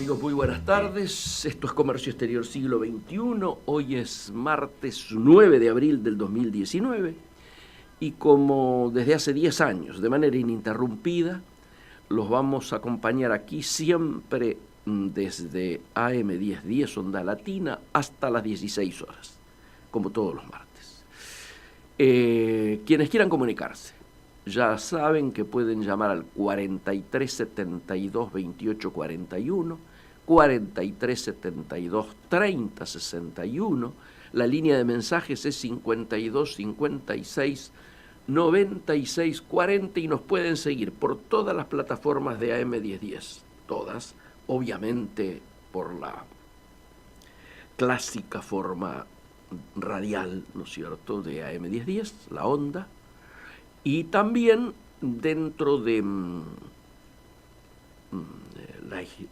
Amigos, muy buenas tardes. Esto es Comercio Exterior Siglo XXI. Hoy es martes 9 de abril del 2019 y como desde hace 10 años, de manera ininterrumpida, los vamos a acompañar aquí siempre desde AM 1010 Onda Latina hasta las 16 horas, como todos los martes. Quienes quieran comunicarse, ya saben que pueden llamar al 43 72 28 41, 43 72 30 61. La línea de mensajes es 52 56 96 40 y nos pueden seguir por todas las plataformas de AM 1010. Todas, obviamente por la clásica forma radial, ¿no es cierto?, de AM 1010, la onda. Y también dentro de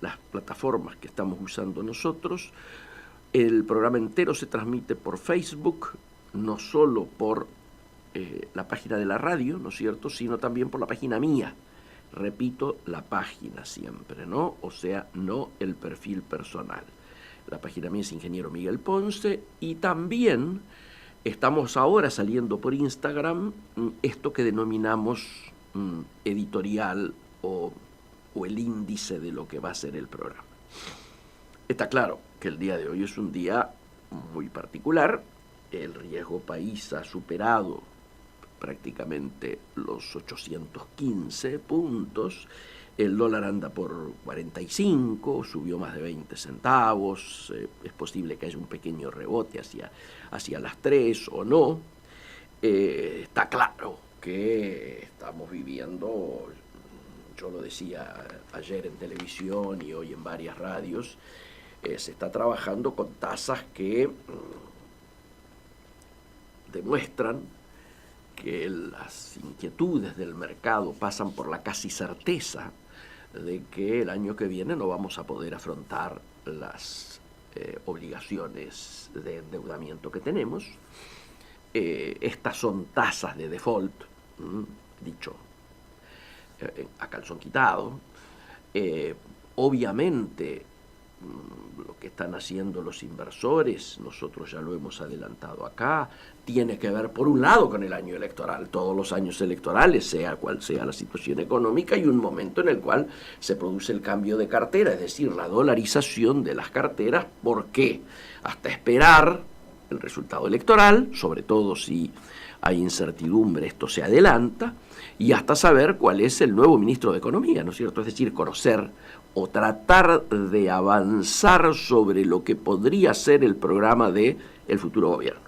las plataformas que estamos usando nosotros, el programa entero se transmite por Facebook, no solo por la página de la radio, ¿no es cierto?, sino también por la página mía. Repito, la página siempre, ¿no? O sea, no el perfil personal. La página mía es Ingeniero Miguel Ponce y también estamos ahora saliendo por Instagram esto que denominamos editorial o el índice de lo que va a ser el programa. Está claro que el día de hoy es un día muy particular. El riesgo país ha superado prácticamente los 815 puntos. El dólar anda por 45, subió más de 20 centavos. Es posible que haya un pequeño rebote hacia las 3 o no. Está claro que estamos viviendo, yo lo decía ayer en televisión y hoy en varias radios, se está trabajando con tasas que demuestran que las inquietudes del mercado pasan por la casi certeza de que el año que viene no vamos a poder afrontar las obligaciones de endeudamiento que tenemos. Estas son tasas de default, dicho a calzón quitado. Obviamente, lo que están haciendo los inversores, nosotros ya lo hemos adelantado acá, tiene que ver por un lado con el año electoral. Todos los años electorales, sea cual sea la situación económica, hay un momento en el cual se produce el cambio de cartera, es decir, la dolarización de las carteras. ¿Por qué? Hasta esperar el resultado electoral, sobre todo si hay incertidumbre, esto se adelanta, y hasta saber cuál es el nuevo ministro de Economía, ¿no es cierto? Es decir, conocer o tratar de avanzar sobre lo que podría ser el programa del futuro gobierno.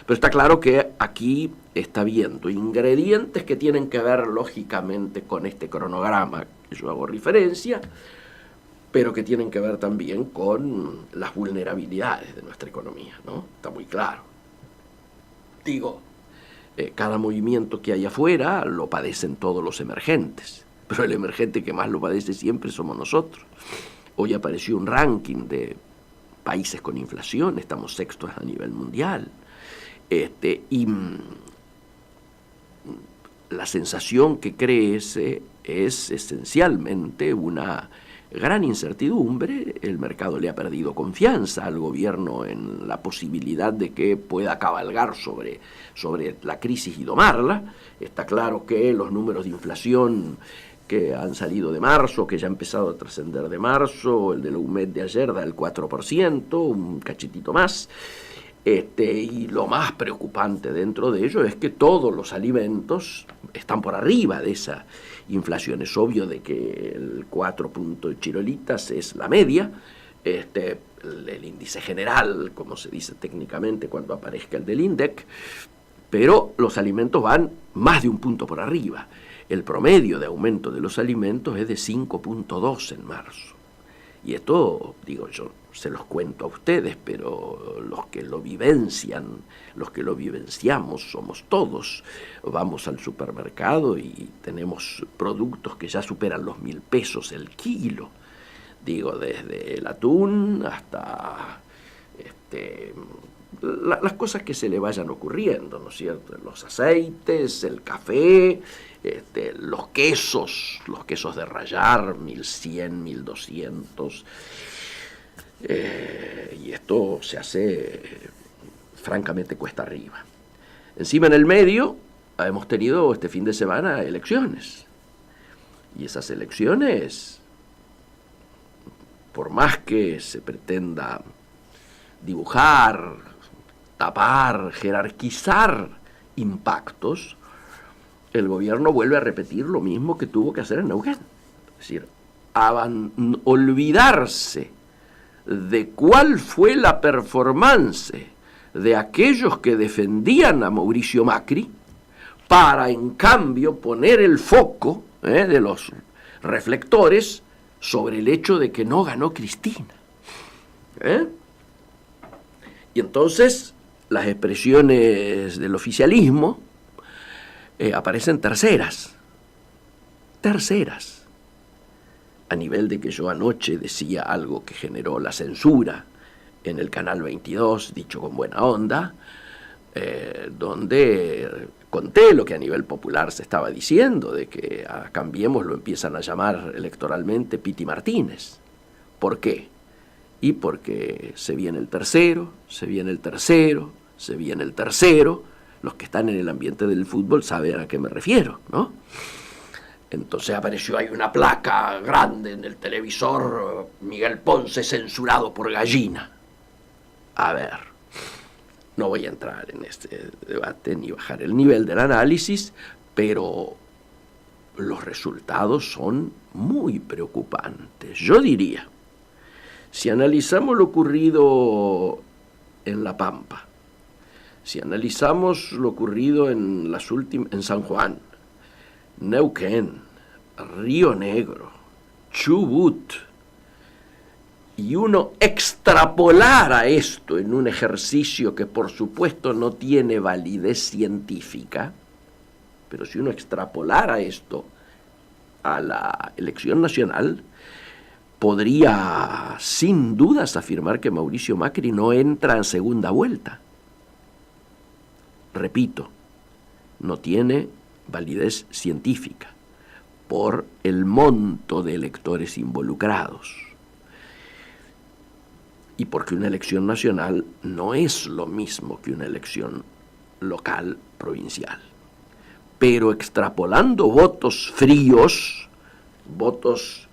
Pero está claro que aquí está habiendo ingredientes que tienen que ver lógicamente con este cronograma que yo hago referencia, pero que tienen que ver también con las vulnerabilidades de nuestra economía, ¿no? Está muy claro. Digo, cada movimiento que hay afuera lo padecen todos los emergentes, pero el emergente que más lo padece siempre somos nosotros. Hoy apareció un ranking de países con inflación, estamos sextos a nivel mundial, y la sensación que crece es esencialmente una gran incertidumbre. El mercado le ha perdido confianza al gobierno en la posibilidad de que pueda cabalgar sobre la crisis y domarla. Está claro que los números de inflación que han salido de marzo, que ya ha empezado a trascender de marzo, el de la UMED de ayer da el 4%, un cachetito más. Y lo más preocupante dentro de ello es que todos los alimentos están por arriba de esa inflación. Es obvio de que el 4 puntos chirolitas es la media, el índice general, como se dice técnicamente cuando aparezca el del INDEC, pero los alimentos van más de un punto por arriba. El promedio de aumento de los alimentos es de 5.2 en marzo. Y esto, digo, yo se los cuento a ustedes, pero los que lo vivencian, los que lo vivenciamos somos todos. Vamos al supermercado y tenemos productos que ya superan los 1.000 pesos el kilo. Digo, desde el atún hasta las cosas que se le vayan ocurriendo, ¿no es cierto? Los aceites, el café, los quesos de rallar, 1100, 1200, y esto se hace francamente cuesta arriba. Encima, en el medio hemos tenido este fin de semana elecciones, y esas elecciones, por más que se pretenda dibujar, tapar, jerarquizar impactos, el gobierno vuelve a repetir lo mismo que tuvo que hacer en Neuquén. Es decir, olvidarse de cuál fue la performance de aquellos que defendían a Mauricio Macri, para en cambio poner el foco de los reflectores sobre el hecho de que no ganó Cristina. Y entonces las expresiones del oficialismo aparecen terceras, a nivel de que yo anoche decía algo que generó la censura en el Canal 22, dicho con buena onda, donde conté lo que a nivel popular se estaba diciendo, de que a Cambiemos lo empiezan a llamar electoralmente Piti Martínez. ¿Por qué? Y porque se viene el tercero, los que están en el ambiente del fútbol saben a qué me refiero, ¿no? Entonces apareció ahí una placa grande en el televisor, Miguel Ponce censurado por gallina. A ver, no voy a entrar en este debate ni bajar el nivel del análisis, pero los resultados son muy preocupantes. Yo diría, si analizamos lo ocurrido en La Pampa, si analizamos lo ocurrido en San Juan, Neuquén, Río Negro, Chubut, y uno extrapolara esto en un ejercicio que por supuesto no tiene validez científica, pero si uno extrapolara esto a la elección nacional, podría sin dudas afirmar que Mauricio Macri no entra en segunda vuelta. Repito, no tiene validez científica por el monto de electores involucrados y porque una elección nacional no es lo mismo que una elección local, provincial. Pero extrapolando votos fríos, votos,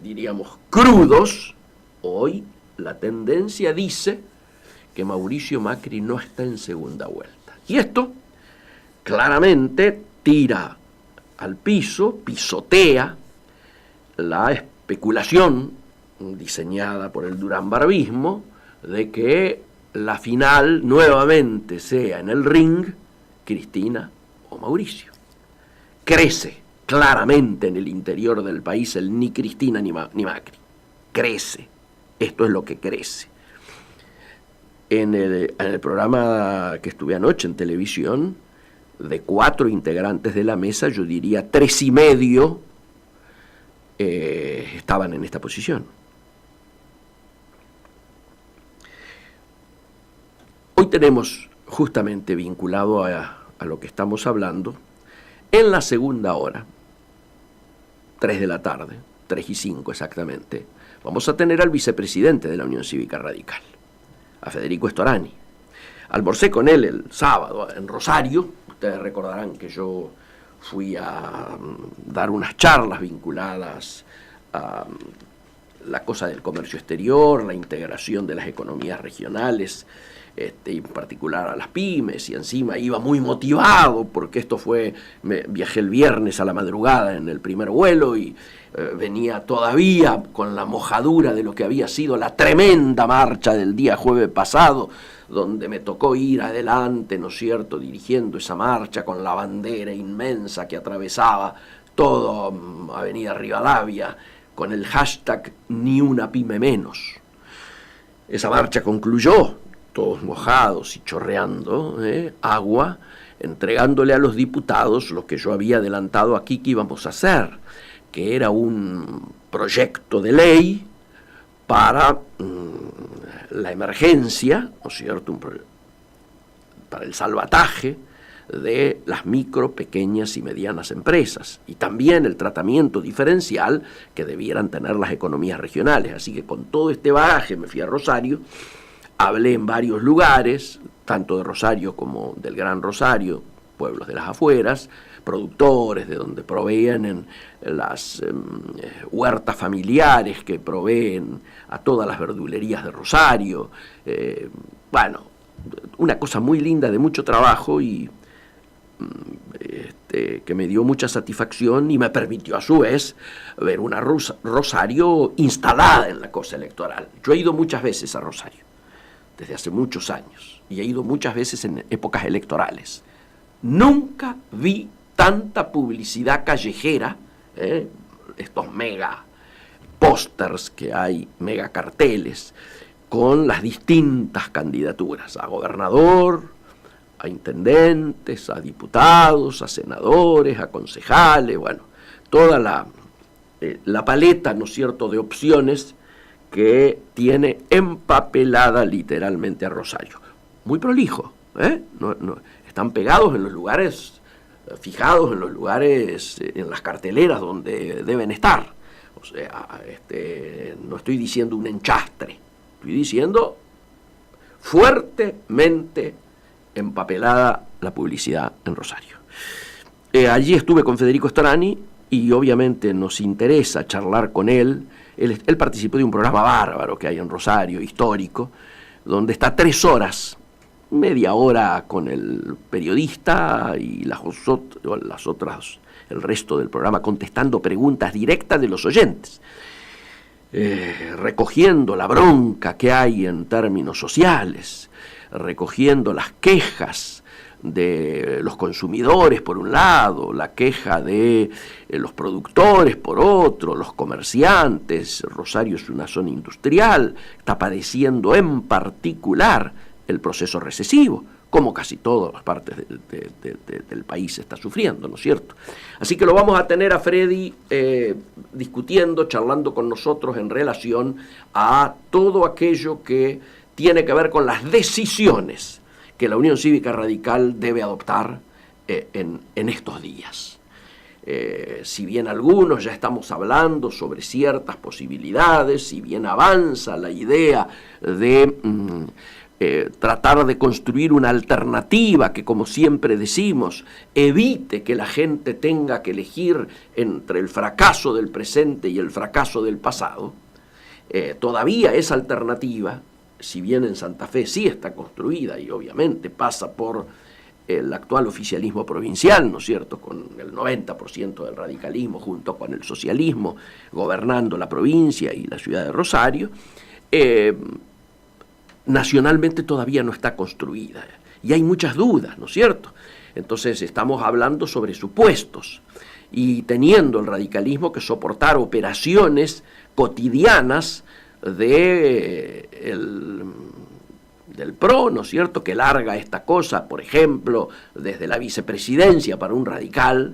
diríamos, crudos, hoy la tendencia dice que Mauricio Macri no está en segunda vuelta. Y esto claramente tira al piso, pisotea la especulación diseñada por el duranbarbismo de que la final nuevamente sea en el ring Cristina o Mauricio. Crece claramente en el interior del país el ni Cristina ni Macri. Crece. Esto es lo que crece. En el programa que estuve anoche en televisión, de 4 integrantes de la mesa, yo diría 3,5 estaban en esta posición. Hoy tenemos, justamente vinculado a lo que estamos hablando, en la segunda hora, 3 de la tarde, 3:05 exactamente, vamos a tener al vicepresidente de la Unión Cívica Radical, a Federico Storani. Almorcé con él el sábado en Rosario. Ustedes recordarán que yo fui a dar unas charlas vinculadas a la cosa del comercio exterior, la integración de las economías regionales, en particular a las pymes, y encima iba muy motivado porque viajé el viernes a la madrugada en el primer vuelo y venía todavía con la mojadura de lo que había sido la tremenda marcha del día jueves pasado, donde me tocó ir adelante, ¿no es cierto?, dirigiendo esa marcha con la bandera inmensa que atravesaba toda Avenida Rivadavia, con el hashtag Ni una pyme menos. Esa marcha concluyó, todos mojados y chorreando agua, entregándole a los diputados lo que yo había adelantado aquí que íbamos a hacer, que era un proyecto de ley para la emergencia, ¿no es cierto?, para el salvataje de las micro, pequeñas y medianas empresas, y también el tratamiento diferencial que debieran tener las economías regionales. Así que con todo este bagaje me fui a Rosario, hablé en varios lugares, tanto de Rosario como del Gran Rosario, pueblos de las afueras, productores de donde provienen las huertas familiares que proveen a todas las verdulerías de Rosario. Bueno, una cosa muy linda, de mucho trabajo y que me dio mucha satisfacción y me permitió a su vez ver una Rosario instalada en la cosa electoral. Yo he ido muchas veces a Rosario, desde hace muchos años, y he ido muchas veces en épocas electorales. Nunca vi tanta publicidad callejera, estos mega pósters que hay, mega carteles, con las distintas candidaturas, a gobernador, a intendentes, a diputados, a senadores, a concejales, bueno, toda la paleta, ¿no es cierto?, de opciones que tiene empapelada literalmente a Rosario. Muy prolijo, están pegados en los lugares, fijados en los lugares, en las carteleras donde deben estar. O sea, no estoy diciendo un enchastre, estoy diciendo fuertemente empapelada la publicidad en Rosario. Allí estuve con Federico Storani y obviamente nos interesa charlar con él. Él participó de un programa bárbaro que hay en Rosario, histórico, donde está 3 horas, media hora con el periodista y las otras, el resto del programa contestando preguntas directas de los oyentes, recogiendo la bronca que hay en términos sociales, recogiendo las quejas de los consumidores por un lado, la queja de los productores por otro, los comerciantes. Rosario es una zona industrial, está padeciendo en particular el proceso recesivo, como casi todas las partes del país está sufriendo, ¿no es cierto? Así que lo vamos a tener a Freddy discutiendo, charlando con nosotros en relación a todo aquello que tiene que ver con las decisiones que la Unión Cívica Radical debe adoptar en estos días. Si bien algunos ya estamos hablando sobre ciertas posibilidades, si bien avanza la idea de tratar de construir una alternativa que, como siempre decimos, evite que la gente tenga que elegir entre el fracaso del presente y el fracaso del pasado, todavía esa alternativa, si bien en Santa Fe sí está construida y obviamente pasa por el actual oficialismo provincial, ¿no es cierto?, con el 90% del radicalismo junto con el socialismo gobernando la provincia y la ciudad de Rosario, nacionalmente todavía no está construida y hay muchas dudas, ¿no es cierto? Entonces estamos hablando sobre supuestos y teniendo el radicalismo que soportar operaciones cotidianas del PRO, ¿no es cierto?, que larga esta cosa, por ejemplo, desde la vicepresidencia para un radical,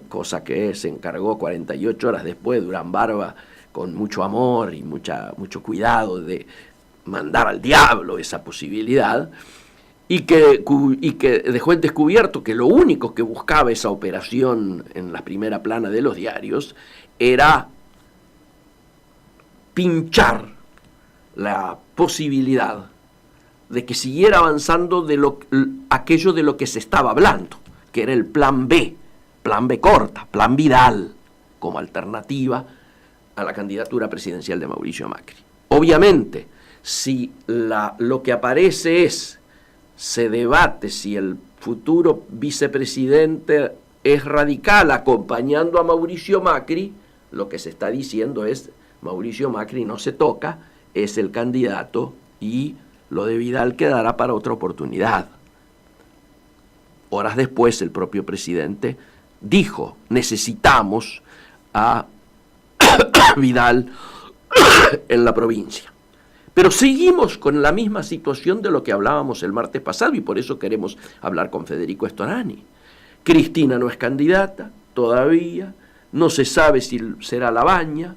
cosa que se encargó 48 horas después Durán Barba con mucho amor y mucho cuidado de mandar al diablo esa posibilidad, y que dejó en descubierto que lo único que buscaba esa operación en la primera plana de los diarios era pinchar la posibilidad de que siguiera avanzando aquello de lo que se estaba hablando, que era el plan B corta, plan Vidal, como alternativa a la candidatura presidencial de Mauricio Macri. Obviamente, si lo que aparece se debate si el futuro vicepresidente es radical acompañando a Mauricio Macri, lo que se está diciendo es: Mauricio Macri no se toca, es el candidato y lo de Vidal quedará para otra oportunidad. Horas después el propio presidente dijo: necesitamos a Vidal en la provincia. Pero seguimos con la misma situación de lo que hablábamos el martes pasado y por eso queremos hablar con Federico Storani. Cristina no es candidata todavía, no se sabe si será Labaña.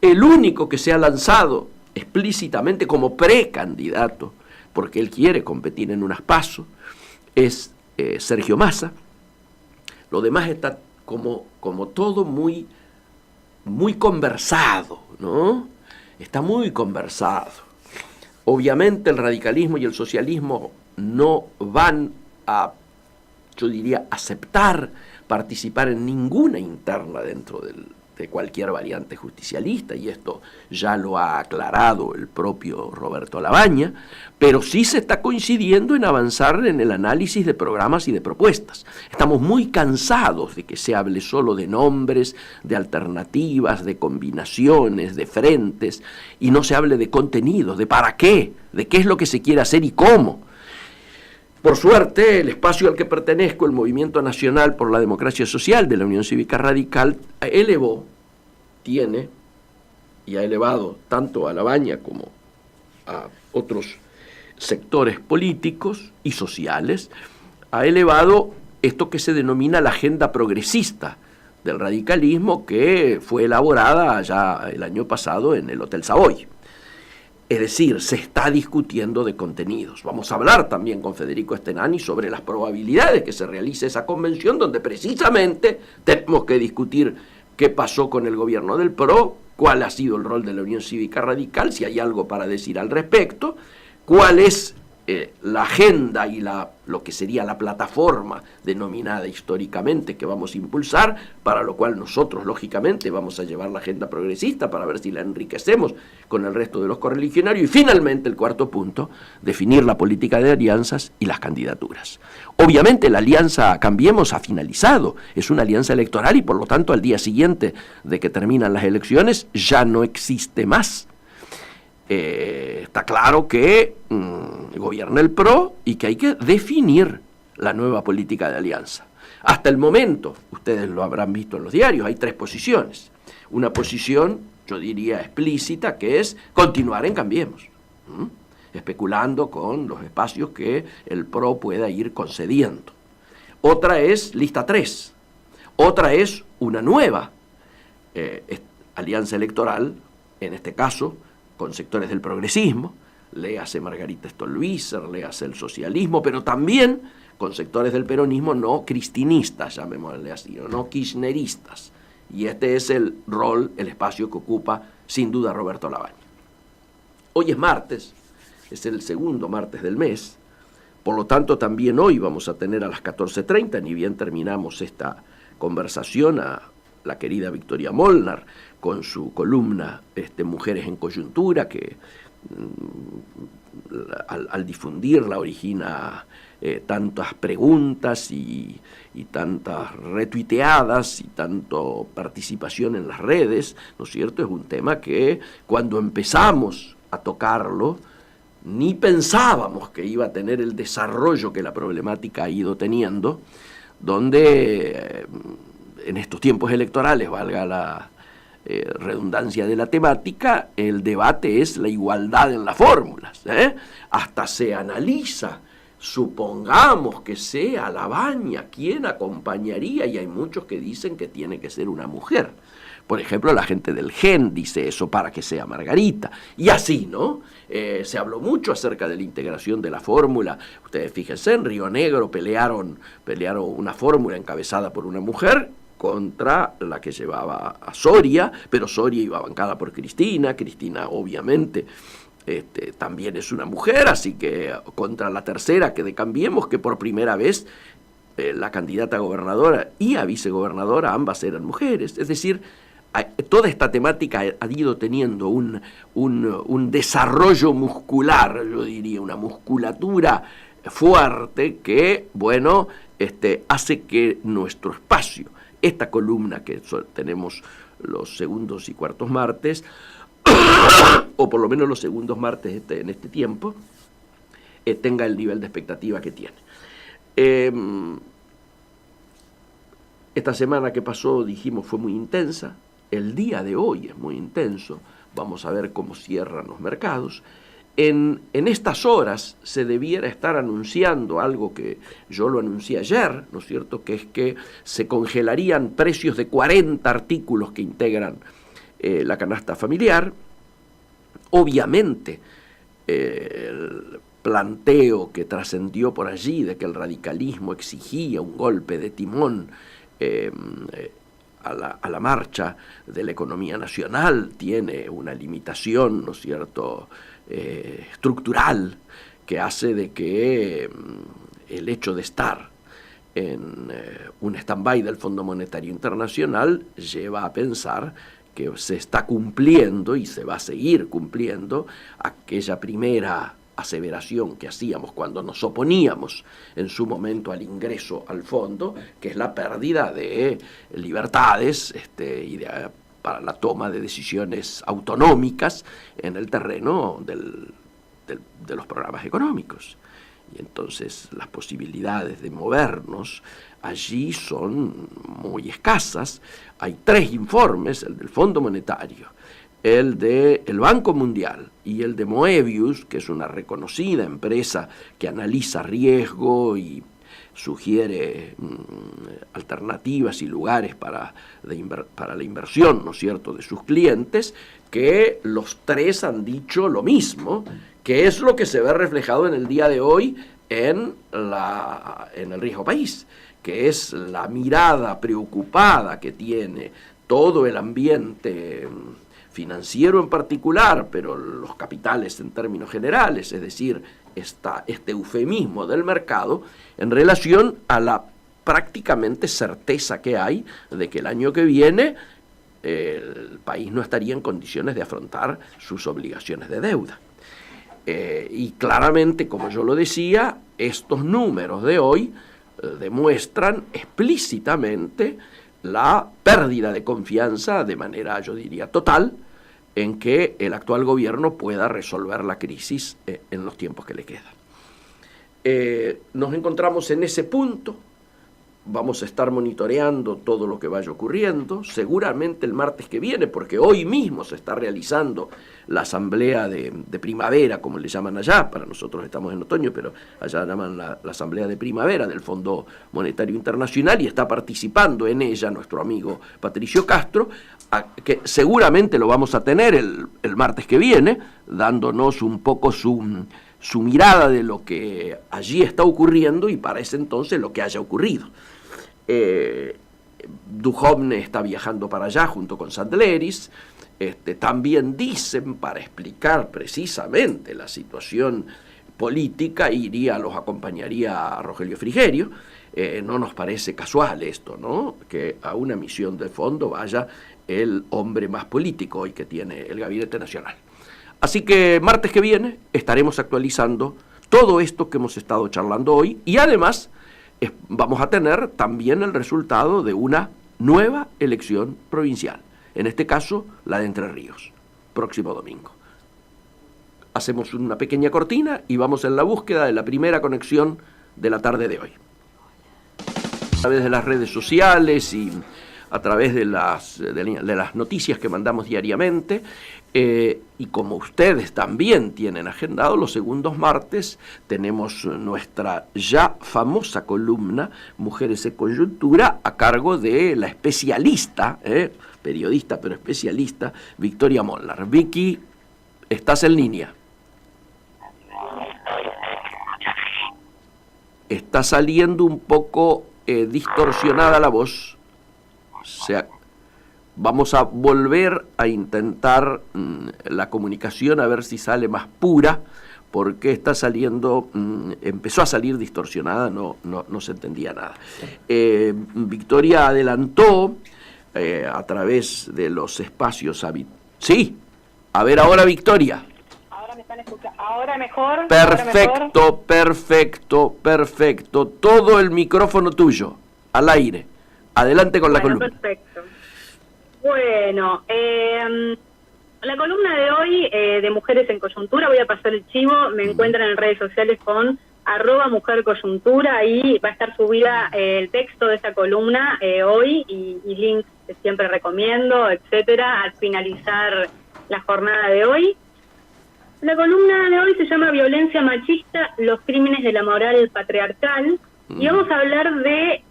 El único que se ha lanzado explícitamente como precandidato, porque él quiere competir en unas PASO, es Sergio Massa. Lo demás está como todo muy conversado, ¿no? Está muy conversado. Obviamente el radicalismo y el socialismo no van a, yo diría, aceptar participar en ninguna interna dentro de cualquier variante justicialista, y esto ya lo ha aclarado el propio Roberto Lavagna, pero sí se está coincidiendo en avanzar en el análisis de programas y de propuestas. Estamos muy cansados de que se hable solo de nombres, de alternativas, de combinaciones, de frentes, y no se hable de contenidos, de para qué, de qué es lo que se quiere hacer y cómo. Por suerte, el espacio al que pertenezco, el Movimiento Nacional por la Democracia Social de la Unión Cívica Radical, tiene y ha elevado tanto a Lavagna como a otros sectores políticos y sociales, ha elevado esto que se denomina la agenda progresista del radicalismo, que fue elaborada ya el año pasado en el Hotel Savoy. Es decir, se está discutiendo de contenidos. Vamos a hablar también con Federico Stenani sobre las probabilidades que se realice esa convención, donde precisamente tenemos que discutir qué pasó con el gobierno del PRO, cuál ha sido el rol de la Unión Cívica Radical, si hay algo para decir al respecto, cuál es la agenda y lo que sería la plataforma denominada históricamente que vamos a impulsar, para lo cual nosotros, lógicamente, vamos a llevar la agenda progresista para ver si la enriquecemos con el resto de los correligionarios. Y finalmente, el cuarto punto, definir la política de alianzas y las candidaturas. Obviamente la alianza Cambiemos ha finalizado, es una alianza electoral y por lo tanto al día siguiente de que terminan las elecciones ya no existe más. Está claro que gobierna el PRO y que hay que definir la nueva política de alianza. Hasta el momento, ustedes lo habrán visto en los diarios, hay tres posiciones. Una posición, yo diría, explícita, que es continuar en Cambiemos, especulando con los espacios que el PRO pueda ir concediendo. Otra es lista 3. Otra es una nueva alianza electoral, en este caso, con sectores del progresismo, léase Margarita Stolbizer, léase el socialismo, pero también con sectores del peronismo no cristinistas, llamémosle así, o no kirchneristas. Y este es el rol, el espacio que ocupa sin duda Roberto Lavagna. Hoy es martes, es el segundo martes del mes, por lo tanto también hoy vamos a tener a las 14:30, ni bien terminamos esta conversación, a la querida Victoria Molnar, con su columna Mujeres en Coyuntura, que al difundirla origina tantas preguntas y tantas retuiteadas y tanto participación en las redes, ¿no es cierto? Es un tema que cuando empezamos a tocarlo ni pensábamos que iba a tener el desarrollo que la problemática ha ido teniendo, donde en estos tiempos electorales, valga la redundancia de la temática, el debate es la igualdad en las fórmulas. Hasta se analiza, supongamos que sea Lavagna quien acompañaría, y hay muchos que dicen que tiene que ser una mujer. Por ejemplo, la gente del GEN dice eso para que sea Margarita. Y así, ¿no? Se habló mucho acerca de la integración de la fórmula. Ustedes fíjense, en Río Negro pelearon una fórmula encabezada por una mujer contra la que llevaba a Soria, pero Soria iba bancada por Cristina. Cristina, obviamente, también es una mujer, así que contra la tercera que de Cambiemos, que por primera vez la candidata a gobernadora y a vicegobernadora ambas eran mujeres. Es decir, toda esta temática ha ido teniendo un desarrollo muscular, yo diría, una musculatura fuerte que, bueno, hace que nuestro espacio, esta columna que tenemos los segundos y cuartos martes, o por lo menos los segundos martes en este tiempo, tenga el nivel de expectativa que tiene. Esta semana que pasó, dijimos, fue muy intensa. El día de hoy es muy intenso. Vamos a ver cómo cierran los mercados. En estas horas se debiera estar anunciando algo que yo lo anuncié ayer, ¿no es cierto?, que es que se congelarían precios de 40 artículos que integran la canasta familiar. Obviamente, el planteo que trascendió por allí de que el radicalismo exigía un golpe de timón a la marcha de la economía nacional tiene una limitación, ¿no es cierto?, estructural, que hace de que el hecho de estar en un stand-by del Fondo Monetario Internacional lleva a pensar que se está cumpliendo y se va a seguir cumpliendo aquella primera aseveración que hacíamos cuando nos oponíamos en su momento al ingreso al fondo, que es la pérdida de libertades para la toma de decisiones autonómicas en el terreno de los programas económicos. Y entonces las posibilidades de movernos allí son muy escasas. Hay 3 informes, el del Fondo Monetario, el del Banco Mundial y el de Moebius, que es una reconocida empresa que analiza riesgo y sugiere alternativas y lugares para la inversión, ¿no es cierto?, de sus clientes, que los 3 han dicho lo mismo, que es lo que se ve reflejado en el día de hoy en el riesgo país, que es la mirada preocupada que tiene todo el ambiente financiero en particular, pero los capitales en términos generales, es decir, este eufemismo del mercado en relación a la prácticamente certeza que hay de que el año que viene el país no estaría en condiciones de afrontar sus obligaciones de deuda. Y claramente, como yo lo decía, estos números de hoy demuestran explícitamente la pérdida de confianza de manera, yo diría, total, en que el actual gobierno pueda resolver la crisis en los tiempos que le quedan. Nos encontramos en ese punto. Vamos a estar monitoreando todo lo que vaya ocurriendo, seguramente el martes que viene, porque hoy mismo se está realizando la asamblea de primavera, como le llaman allá, para nosotros estamos en otoño, pero allá llaman la asamblea de primavera del Fondo Monetario Internacional, y está participando en ella nuestro amigo Patricio Castro, que seguramente lo vamos a tener el martes que viene, dándonos un poco su mirada de lo que allí está ocurriendo y para ese entonces lo que haya ocurrido. Duhovne está viajando para allá junto con Sandleris. También dicen, para explicar precisamente la situación política, los acompañaría a Rogelio Frigerio. No nos parece casual esto, ¿no?, que a una misión de fondo vaya el hombre más político hoy que tiene el Gabinete Nacional. Así que martes que viene estaremos actualizando todo esto que hemos estado charlando hoy, y además vamos a tener también el resultado de una nueva elección provincial, en este caso la de Entre Ríos, próximo domingo. Hacemos una pequeña cortina y vamos en la búsqueda de la primera conexión de la tarde de hoy. A través de las redes sociales y a través de las noticias que mandamos diariamente, y como ustedes también tienen agendado, los segundos martes tenemos nuestra ya famosa columna Mujeres en Coyuntura, a cargo de la especialista, periodista pero especialista, Victoria Molnar. Vicky, ¿estás en línea? Está saliendo un poco distorsionada la voz. O sea, vamos a volver a intentar la comunicación a ver si sale más pura, porque está saliendo, empezó a salir distorsionada, no se entendía nada. Victoria adelantó a través de los espacios Sí, a ver ahora, Victoria. Ahora me están escuchando. ¿Ahora mejor? Perfecto, ¿Ahora mejor? perfecto. Todo el micrófono tuyo, al aire. Adelante con la columna. Perfecto. Bueno, la columna de hoy de Mujeres en Coyuntura, voy a pasar el chivo, me encuentran en redes sociales con @mujercoyuntura, ahí va a estar subida el texto de esa columna hoy y links que siempre recomiendo, etcétera, al finalizar la jornada de hoy. La columna de hoy se llama Violencia machista, los crímenes de la moral patriarcal, Y vamos a hablar de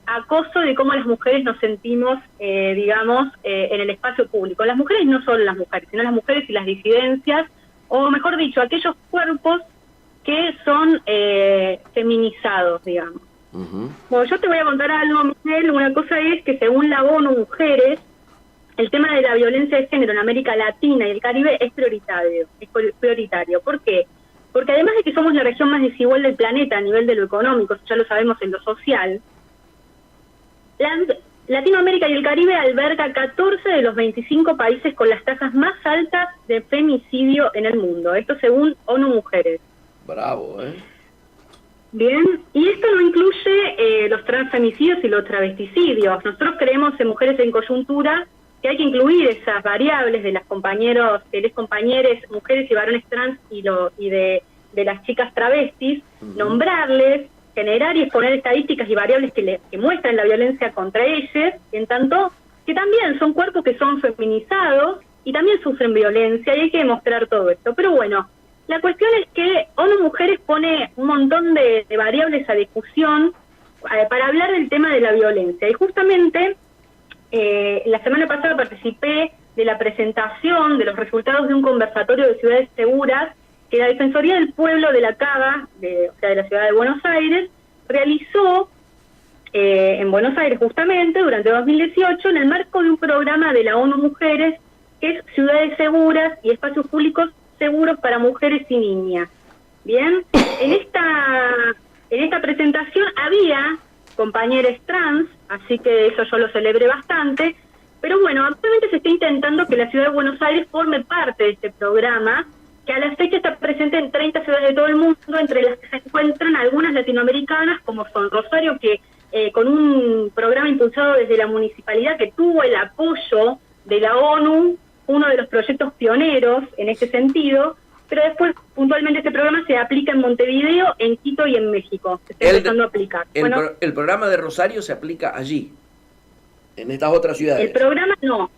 acoso, de cómo las mujeres nos sentimos, digamos, en el espacio público. Las mujeres no solo las mujeres, sino las mujeres y las disidencias, o mejor dicho, aquellos cuerpos que son feminizados, digamos. Bueno, yo te voy a contar algo, Miguel. Una cosa es que según la ONU Mujeres, el tema de la violencia de género en América Latina y el Caribe es prioritario. ¿Por qué? Porque además de que somos la región más desigual del planeta a nivel de lo económico, eso ya lo sabemos en lo social, Latinoamérica y el Caribe alberga 14 de los 25 países con las tasas más altas de femicidio en el mundo. Esto según ONU Mujeres. Bravo, ¿eh? Bien, y esto no incluye los transfemicidios y los travesticidios. Nosotros creemos en Mujeres en Coyuntura que hay que incluir esas variables de las compañeros, de las compañeras, mujeres y varones trans y de las chicas travestis, nombrarles, generar y exponer estadísticas y variables que muestran la violencia contra ellas, en tanto que también son cuerpos que son feminizados y también sufren violencia, y hay que demostrar todo esto. Pero bueno, la cuestión es que ONU Mujeres pone un montón de variables a discusión para hablar del tema de la violencia, y justamente la semana pasada participé de la presentación de los resultados de un conversatorio de ciudades seguras que la Defensoría del Pueblo de la Cava, de la ciudad de Buenos Aires, realizó en Buenos Aires justamente durante 2018 en el marco de un programa de la ONU Mujeres que es Ciudades Seguras y Espacios Públicos Seguros para Mujeres y Niñas. Bien, en esta presentación había compañeros trans, así que eso yo lo celebré bastante, pero bueno, actualmente se está intentando que la ciudad de Buenos Aires forme parte de este programa, que a la fecha está presente en 30 ciudades de todo el mundo, entre las que se encuentran algunas latinoamericanas, como son Rosario, que con un programa impulsado desde la municipalidad que tuvo el apoyo de la ONU, uno de los proyectos pioneros en este sentido, pero después puntualmente este programa se aplica en Montevideo, en Quito y en México. Se está empezando a aplicar. El programa de Rosario se aplica allí, en estas otras ciudades. El programa no.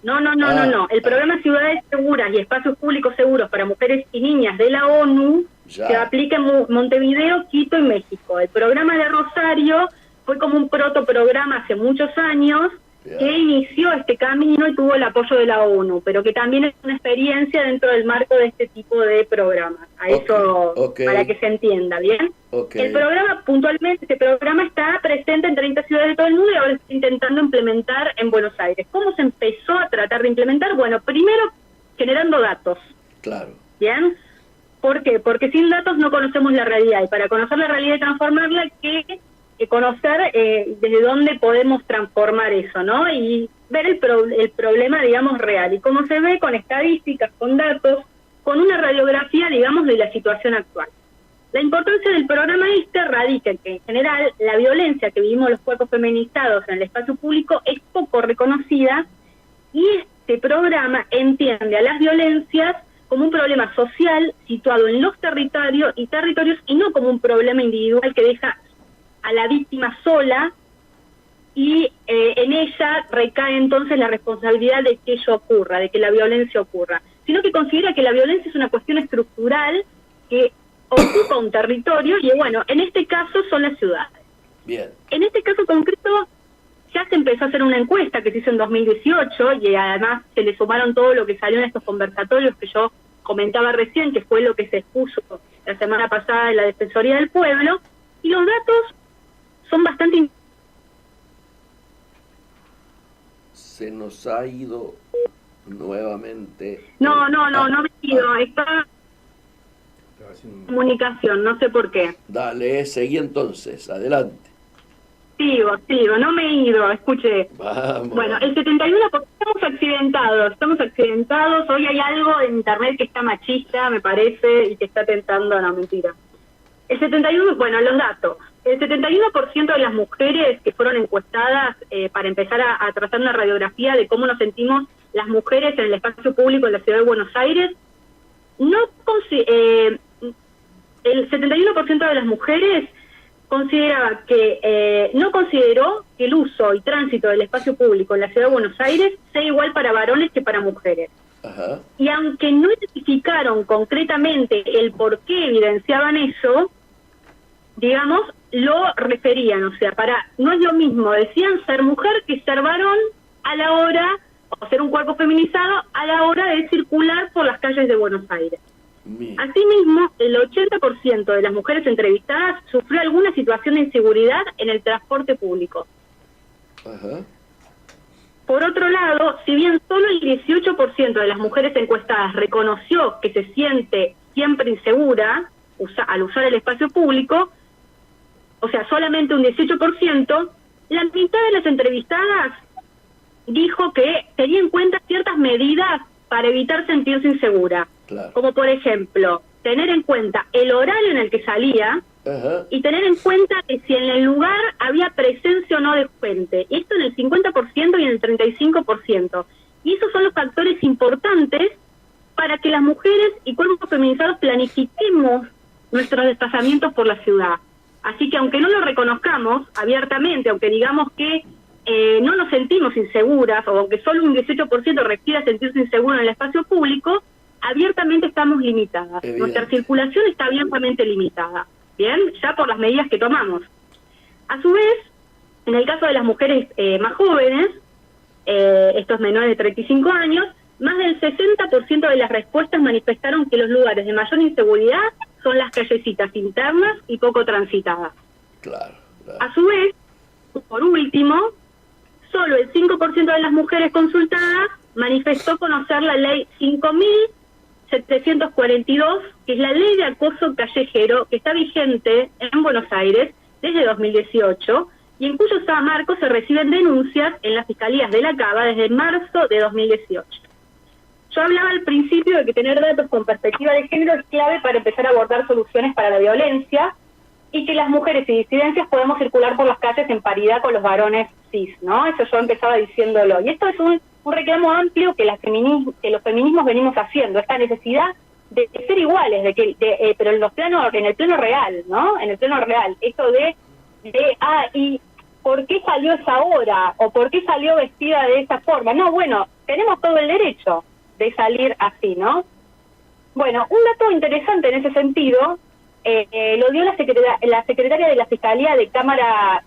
El programa Ciudades Seguras y Espacios Públicos Seguros para Mujeres y Niñas de la ONU se aplica en Montevideo, Quito y México. El programa de Rosario fue como un protoprograma hace muchos años que inició este camino y tuvo el apoyo de la ONU, pero que también es una experiencia dentro del marco de este tipo de programas. Para que se entienda, ¿bien? El programa, puntualmente, este programa está presente en 30 ciudades de todo el mundo y ahora se está intentando implementar en Buenos Aires. ¿Cómo se empezó a tratar de implementar? Bueno, primero generando datos. Claro. ¿Bien? ¿Por qué? Porque sin datos no conocemos la realidad, y para conocer la realidad y transformarla hay que conocer desde dónde podemos transformar eso, ¿no? Y ver el problema, digamos, real. Y cómo se ve con estadísticas, con datos, con una radiografía, digamos, de la situación actual. La importancia del programa radica en que, en general, la violencia que vivimos los cuerpos feminizados en el espacio público es poco reconocida, y este programa entiende a las violencias como un problema social situado en los territorios y no como un problema individual que deja a la víctima sola, y en ella recae entonces la responsabilidad de que ello ocurra, de que la violencia ocurra, sino que considera que la violencia es una cuestión estructural que ocupa un territorio, y bueno, en este caso son las ciudades. Bien. En este caso concreto ya se empezó a hacer una encuesta que se hizo en 2018, y además se le sumaron todo lo que salió en estos conversatorios que yo comentaba recién, que fue lo que se expuso la semana pasada en la Defensoría del Pueblo, y los datos son bastante... Se nos ha ido nuevamente... No me he ido, está en comunicación, no sé por qué. Dale, seguí entonces, adelante. Sigo, no me he ido, escuche. Vamos. Bueno, el 71% estamos accidentados, hoy hay algo en internet que está machista, me parece, y que está tentando, no, mentira. El 71%, bueno, los datos. El 71% de las mujeres que fueron encuestadas para empezar a trazar una radiografía de cómo nos sentimos las mujeres en el espacio público en la ciudad de Buenos Aires, el 71% de las mujeres consideraba que no consideró que el uso y tránsito del espacio público en la ciudad de Buenos Aires sea igual para varones que para mujeres. Ajá. Y aunque no identificaron concretamente el por qué evidenciaban eso, digamos, lo referían, o sea, no es lo mismo, decían ser mujer que ser varón a la hora, o ser un cuerpo feminizado a la hora de circular por las calles de Buenos Aires. Bien. Asimismo, el 80% de las mujeres entrevistadas sufrió alguna situación de inseguridad en el transporte público. Ajá. Por otro lado, si bien solo el 18% de las mujeres encuestadas reconoció que se siente siempre insegura al usar el espacio público, o sea, solamente un 18%, la mitad de las entrevistadas dijo que tenía en cuenta ciertas medidas para evitar sentirse insegura. Claro. Como por ejemplo, tener en cuenta el horario en el que salía. Ajá. Y tener en cuenta que si en el lugar había presencia o no de gente. Esto en el 50% y en el 35%. Y esos son los factores importantes para que las mujeres y cuerpos feminizados planifiquemos nuestros desplazamientos por la ciudad. Así que aunque no lo reconozcamos abiertamente, aunque digamos que no nos sentimos inseguras, o aunque solo un 18% requiera sentirse inseguro en el espacio público, abiertamente estamos limitadas. Nuestra circulación está abiertamente limitada, ¿bien? Ya por las medidas que tomamos. A su vez, en el caso de las mujeres más jóvenes, estos menores de 35 años, más del 60% de las respuestas manifestaron que los lugares de mayor inseguridad son las callecitas internas y poco transitadas. Claro. A su vez, por último, solo el 5% de las mujeres consultadas manifestó conocer la ley 5.742, que es la ley de acoso callejero, que está vigente en Buenos Aires desde 2018 y en cuyo marco se reciben denuncias en las fiscalías de la Cava desde marzo de 2018. Yo hablaba al principio de que tener datos con perspectiva de género es clave para empezar a abordar soluciones para la violencia y que las mujeres y disidencias podemos circular por las calles en paridad con los varones cis, ¿no? Eso yo empezaba diciéndolo. Y esto es un reclamo amplio que los feminismos venimos haciendo, esta necesidad de ser iguales, pero en el plano real, ¿no? En el plano real, esto ¿y por qué salió esa hora? ¿O por qué salió vestida de esa forma? No, bueno, tenemos todo el derecho de salir así, ¿no? Bueno, un dato interesante en ese sentido lo dio la secretaria de la Fiscalía de Cámara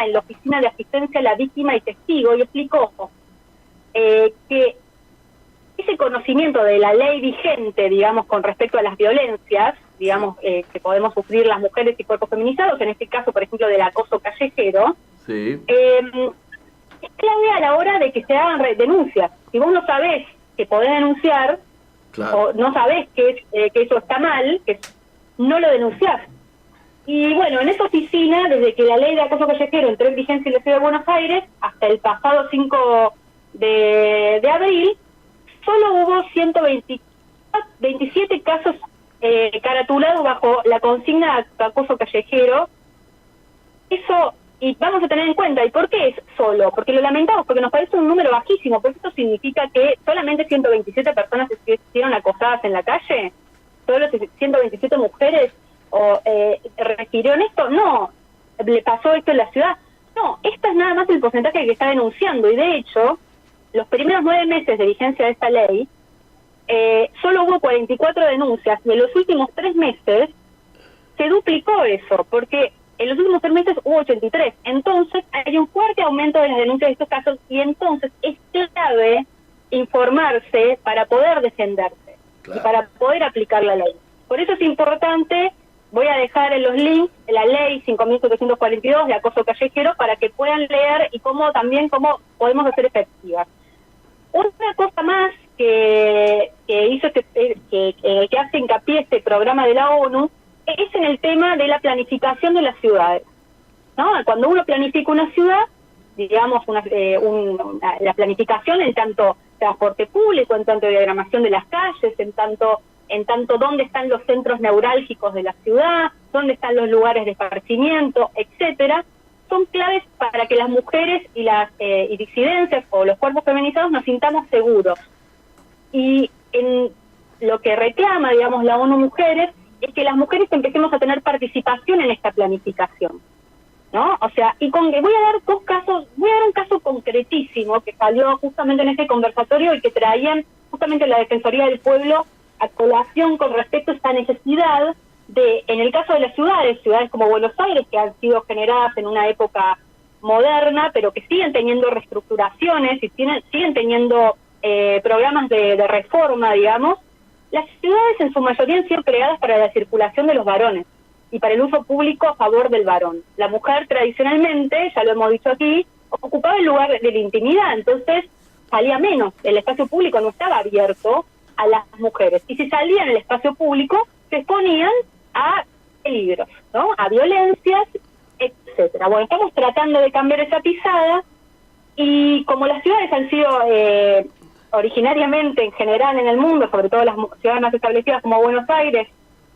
en la Oficina de Asistencia a la Víctima y Testigo, y explicó que ese conocimiento de la ley vigente, digamos, con respecto a las violencias, digamos, que podemos sufrir las mujeres y cuerpos feminizados, en este caso, por ejemplo, del acoso callejero, sí, es clave a la hora de que se hagan denuncias. Si vos no sabés que podés denunciar, claro, o no sabés que eso está mal, que no lo denunciás. Y bueno, en esa oficina, desde que la ley de acoso callejero entró en vigencia en la Ciudad de Buenos Aires, hasta el pasado 5 de abril, solo hubo 127 casos caratulados bajo la consigna de acoso callejero. Eso, y vamos a tener en cuenta, ¿y por qué es solo? Porque lo lamentamos, porque nos parece un número bajísimo, porque esto significa que solamente 127 personas se hicieron acosadas en la calle, solo 127 mujeres refirieron esto. No, le pasó esto en la ciudad. No, esto es nada más el porcentaje que está denunciando, y de hecho, los primeros 9 meses de vigencia de esta ley, solo hubo 44 denuncias, y en los últimos 3 meses se duplicó eso, porque en los últimos 3 meses hubo 83. Entonces, hay un fuerte aumento de las denuncias de estos casos, y entonces es clave informarse para poder defenderse, claro, y para poder aplicar la ley. Por eso es importante, voy a dejar en los links la ley 5.742 de acoso callejero para que puedan leer y cómo podemos hacer efectivas. Una cosa más que hizo que hace hincapié este programa de la ONU es en el tema de la planificación de las ciudades, ¿no? Cuando uno planifica una ciudad, digamos, la planificación en tanto transporte público, en tanto diagramación de las calles, en tanto dónde están los centros neurálgicos de la ciudad, dónde están los lugares de esparcimiento, etcétera, son claves para que las mujeres y las disidencias o los cuerpos feminizados nos sintamos seguros. Y en lo que reclama, digamos, la ONU Mujeres, es que las mujeres empecemos a tener participación en esta planificación, ¿no? O sea, voy a dar un caso concretísimo que salió justamente en este conversatorio y que traían justamente la Defensoría del Pueblo a colación con respecto a esta necesidad en el caso de las ciudades como Buenos Aires, que han sido generadas en una época moderna, pero que siguen teniendo reestructuraciones y siguen teniendo programas de reforma, digamos. Las ciudades en su mayoría han sido creadas para la circulación de los varones y para el uso público a favor del varón. La mujer tradicionalmente, ya lo hemos dicho aquí, ocupaba el lugar de la intimidad, entonces salía menos, el espacio público no estaba abierto a las mujeres, y si salían en el espacio público se exponían a peligros, ¿no? A violencias, etcétera. Bueno, estamos tratando de cambiar esa pisada, y como las ciudades han sido originariamente, en general en el mundo, sobre todo las ciudades más establecidas como Buenos Aires,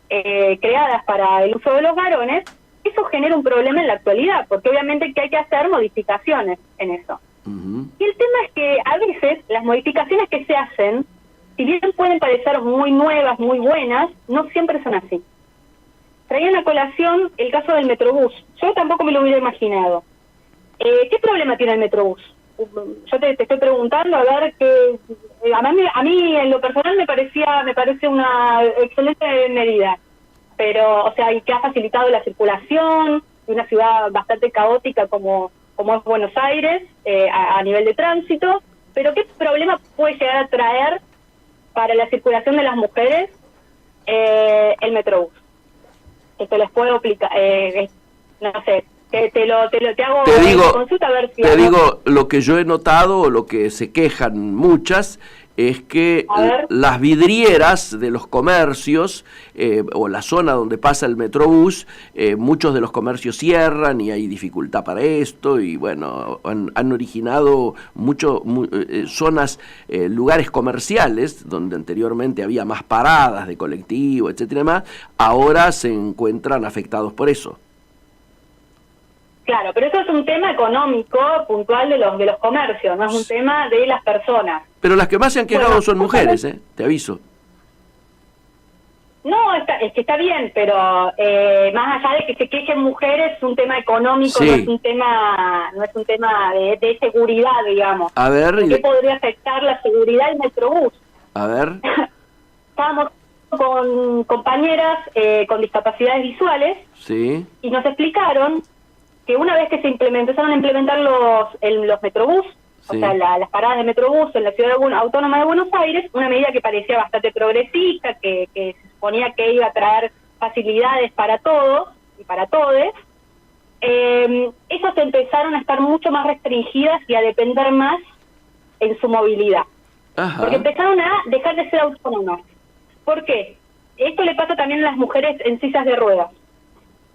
creadas para el uso de los varones, eso genera un problema en la actualidad, porque obviamente que hay que hacer modificaciones en eso. Y el tema es que a veces las modificaciones que se hacen, si bien pueden parecer muy nuevas, muy buenas, no siempre son así. Traían a colación el caso del Metrobús. Yo tampoco me lo hubiera imaginado. ¿Qué problema tiene el Metrobús? Yo te estoy preguntando, a ver, que a mí en lo personal me parece una excelente medida, pero, o sea, y que ha facilitado la circulación de una ciudad bastante caótica como es Buenos Aires, a nivel de tránsito, pero ¿qué problema puede llegar a traer para la circulación de las mujeres el Metrobús? Esto les puedo explicar, no sé, te hago consulta a ver si... Te digo, lo que yo he notado, o lo que se quejan muchas, es que las vidrieras de los comercios, o la zona donde pasa el Metrobús, muchos de los comercios cierran y hay dificultad para esto, y bueno, han originado zonas, lugares comerciales, donde anteriormente había más paradas de colectivo, etcétera, más, ahora se encuentran afectados por eso. Claro, pero eso es un tema económico puntual de los comercios, no es un tema de las personas. Pero las que más se han quejado son mujeres, te aviso. No, es que está bien, pero más allá de que se quejen mujeres, es un tema económico, sí. no es un tema de seguridad, digamos. A ver, ¿Qué podría afectar la seguridad del Metrobús? A ver. Estábamos con compañeras con discapacidades visuales, sí, y nos explicaron que una vez que empezaron a implementar los Metrobús, sí, o sea, las paradas de Metrobús en la ciudad autónoma de Buenos Aires, una medida que parecía bastante progresista, que se suponía que iba a traer facilidades para todos y para todes, esas empezaron a estar mucho más restringidas y a depender más en su movilidad. Ajá. Porque empezaron a dejar de ser autónomas. ¿Por qué? Esto le pasa también a las mujeres en sillas de ruedas.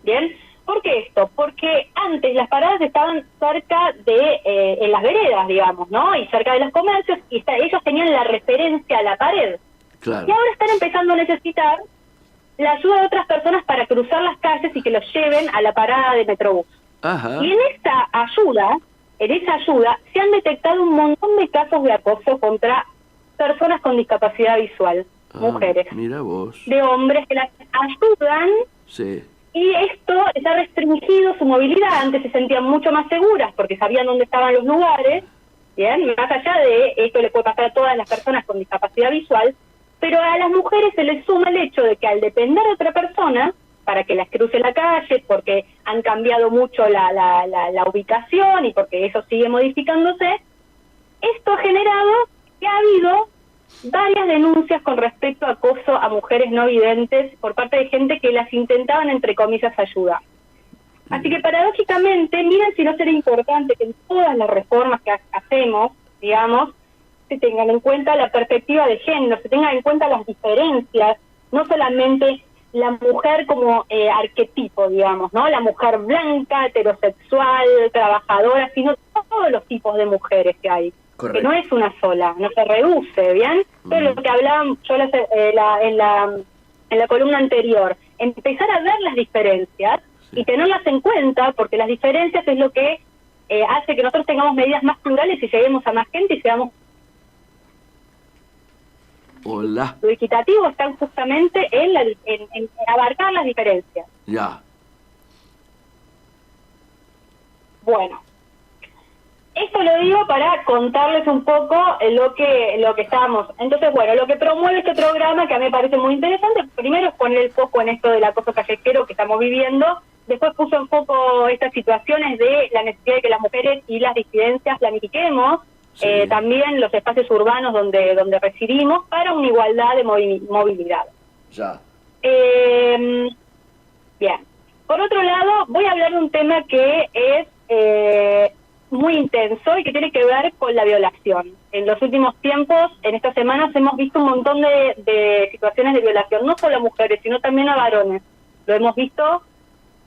¿Bien? ¿Por qué esto? Porque antes las paradas estaban cerca de, en las veredas, digamos, ¿no? Y cerca de los comercios, y ellos tenían la referencia a la pared. Claro. Y ahora están empezando a necesitar la ayuda de otras personas para cruzar las calles y que los lleven a la parada de Metrobús. Ajá. Y en esa ayuda se han detectado un montón de casos de acoso contra personas con discapacidad visual, mujeres. Mira vos. De hombres que las ayudan. Sí. Y esto les ha restringido su movilidad. Antes se sentían mucho más seguras porque sabían dónde estaban los lugares, ¿bien? Más allá de esto le puede pasar a todas las personas con discapacidad visual, pero a las mujeres se les suma el hecho de que al depender de otra persona para que las cruce la calle, porque han cambiado mucho la ubicación y porque eso sigue modificándose, esto ha generado que ha habido varias denuncias con respecto a acoso a mujeres no videntes por parte de gente que las intentaban, entre comillas, ayudar. Así que paradójicamente, miren si no será importante que en todas las reformas que hacemos, digamos, se tengan en cuenta la perspectiva de género, se tengan en cuenta las diferencias, no solamente la mujer como arquetipo, digamos, ¿no? La mujer blanca, heterosexual, trabajadora, sino todos los tipos de mujeres que hay. Correcto. Que no es una sola, no se reduce, ¿bien? Todo lo que hablábamos yo en la columna anterior, empezar a ver las diferencias y tenerlas en cuenta, porque las diferencias es lo que hace que nosotros tengamos medidas más plurales y lleguemos a más gente y seamos... Hola. Lo equitativo está justamente en abarcar las diferencias. Ya. Bueno. Esto lo digo para contarles un poco lo que estábamos. Entonces, bueno, lo que promueve este programa, que a mí me parece muy interesante, primero es poner el foco en esto del acoso callejero que estamos viviendo, después puso en foco estas situaciones de la necesidad de que las mujeres y las disidencias planifiquemos, Sí. También los espacios urbanos donde residimos para una igualdad de movilidad. Ya. Bien. Por otro lado, voy a hablar de un tema que es muy intenso y que tiene que ver con la violación. En los últimos tiempos, en estas semanas, hemos visto un montón de situaciones de violación, no solo a mujeres, sino también a varones. Lo hemos visto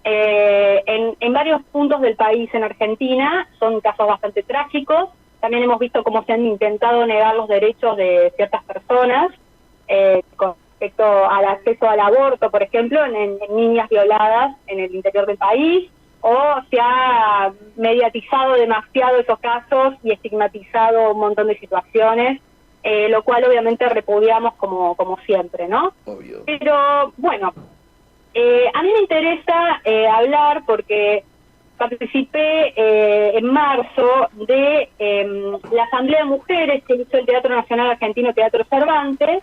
en varios puntos del país en Argentina, son casos bastante trágicos. También hemos visto cómo se han intentado negar los derechos de ciertas personas con respecto al acceso al aborto, por ejemplo, en niñas violadas en el interior del país, o se ha mediatizado demasiado esos casos y estigmatizado un montón de situaciones, lo cual obviamente repudiamos como siempre, ¿no? Obvio. Pero bueno, a mí me interesa hablar porque participé en marzo de la Asamblea de Mujeres que hizo el Teatro Nacional Argentino, Teatro Cervantes,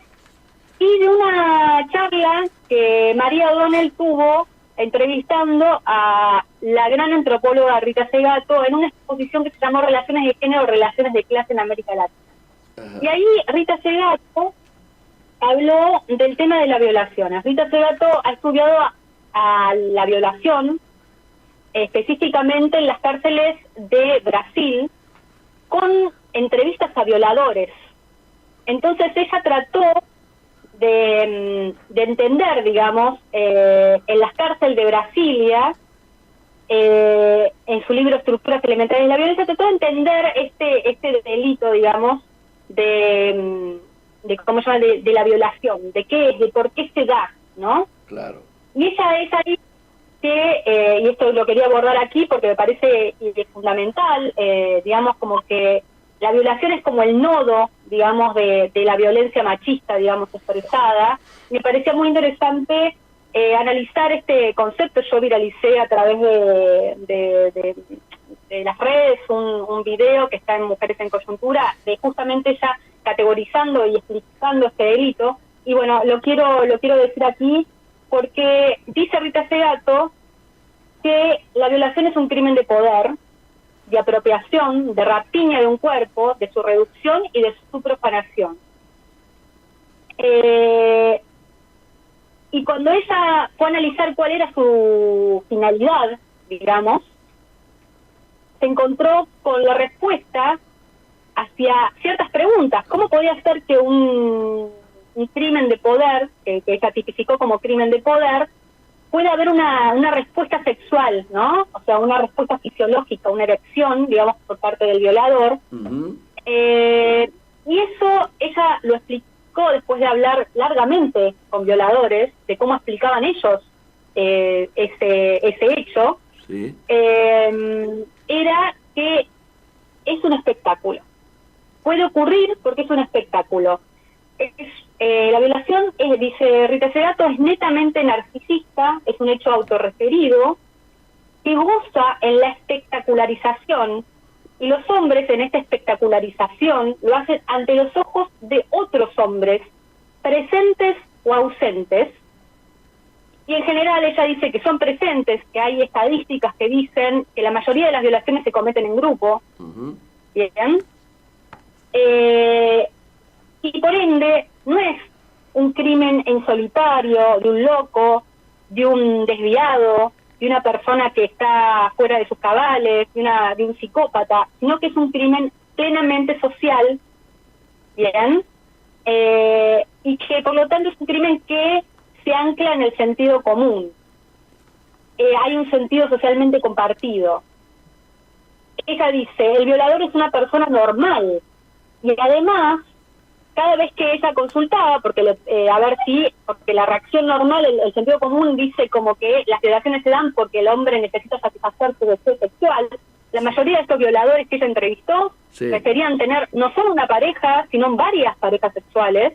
y de una charla que María O'Donnell tuvo entrevistando a la gran antropóloga Rita Segato en una exposición que se llamó Relaciones de Género, Relaciones de Clase en América Latina. Ajá. Y ahí Rita Segato habló del tema de la violación. Rita Segato ha estudiado a la violación específicamente en las cárceles de Brasil con entrevistas a violadores. Entonces ella trató de entender, digamos, en las cárceles de Brasilia, en su libro Estructuras Elementales de la Violencia, trató de entender este delito, digamos, de ¿cómo se llama?, de la violación, de qué es, de por qué se da, ¿no? Claro. Y ella es ahí que, y esto lo quería abordar aquí porque me parece fundamental, digamos, como que la violación es como el nodo, digamos, de la violencia machista, digamos, expresada. Me parecía muy interesante analizar este concepto. Yo viralicé a través de las redes un video que está en Mujeres en Coyuntura, de justamente ella categorizando y explicando este delito. Y bueno, lo quiero decir aquí porque dice Rita Segato que la violación es un crimen de poder, de apropiación, de rapiña de un cuerpo, de su reducción y de su profanación. Y cuando ella fue a analizar cuál era su finalidad, digamos, se encontró con la respuesta hacia ciertas preguntas. ¿Cómo podía ser que un crimen de poder, que ella tipificó como crimen de poder, puede haber una respuesta sexual, ¿no? O sea, una respuesta fisiológica, una erección, digamos, por parte del violador. Uh-huh. Y eso ella lo explicó después de hablar largamente con violadores, de cómo explicaban ellos ese hecho. Sí. Era que es un espectáculo. Puede ocurrir porque es un espectáculo. La violación, dice Rita Segato, es netamente narcisista, es un hecho autorreferido, que goza en la espectacularización, y los hombres en esta espectacularización lo hacen ante los ojos de otros hombres, presentes o ausentes, y en general ella dice que son presentes, que hay estadísticas que dicen que la mayoría de las violaciones se cometen en grupo. Uh-huh. Bien. Y por ende, no es un crimen en solitario, de un loco, de un desviado, de una persona que está fuera de sus cabales, de un psicópata, sino que es un crimen plenamente social, ¿bien? Y que por lo tanto es un crimen que se ancla en el sentido común. Hay un sentido socialmente compartido. Ella dice, el violador es una persona normal, y además, cada vez que ella consultaba, porque porque la reacción normal, el sentido común dice como que las violaciones se dan porque el hombre necesita satisfacer su deseo sexual. La mayoría de estos violadores que ella entrevistó preferían tener no solo una pareja, sino varias parejas sexuales,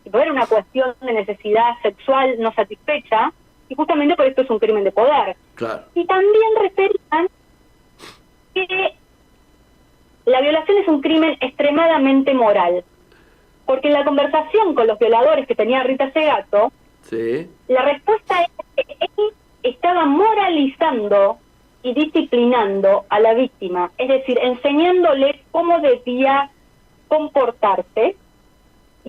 y por una cuestión de necesidad sexual no satisfecha, y justamente por esto es un crimen de poder. Claro. Y también referían que la violación es un crimen extremadamente moral, porque en la conversación con los violadores que tenía Rita Segato, Sí. la respuesta es que él estaba moralizando y disciplinando a la víctima, es decir, enseñándole cómo debía comportarse.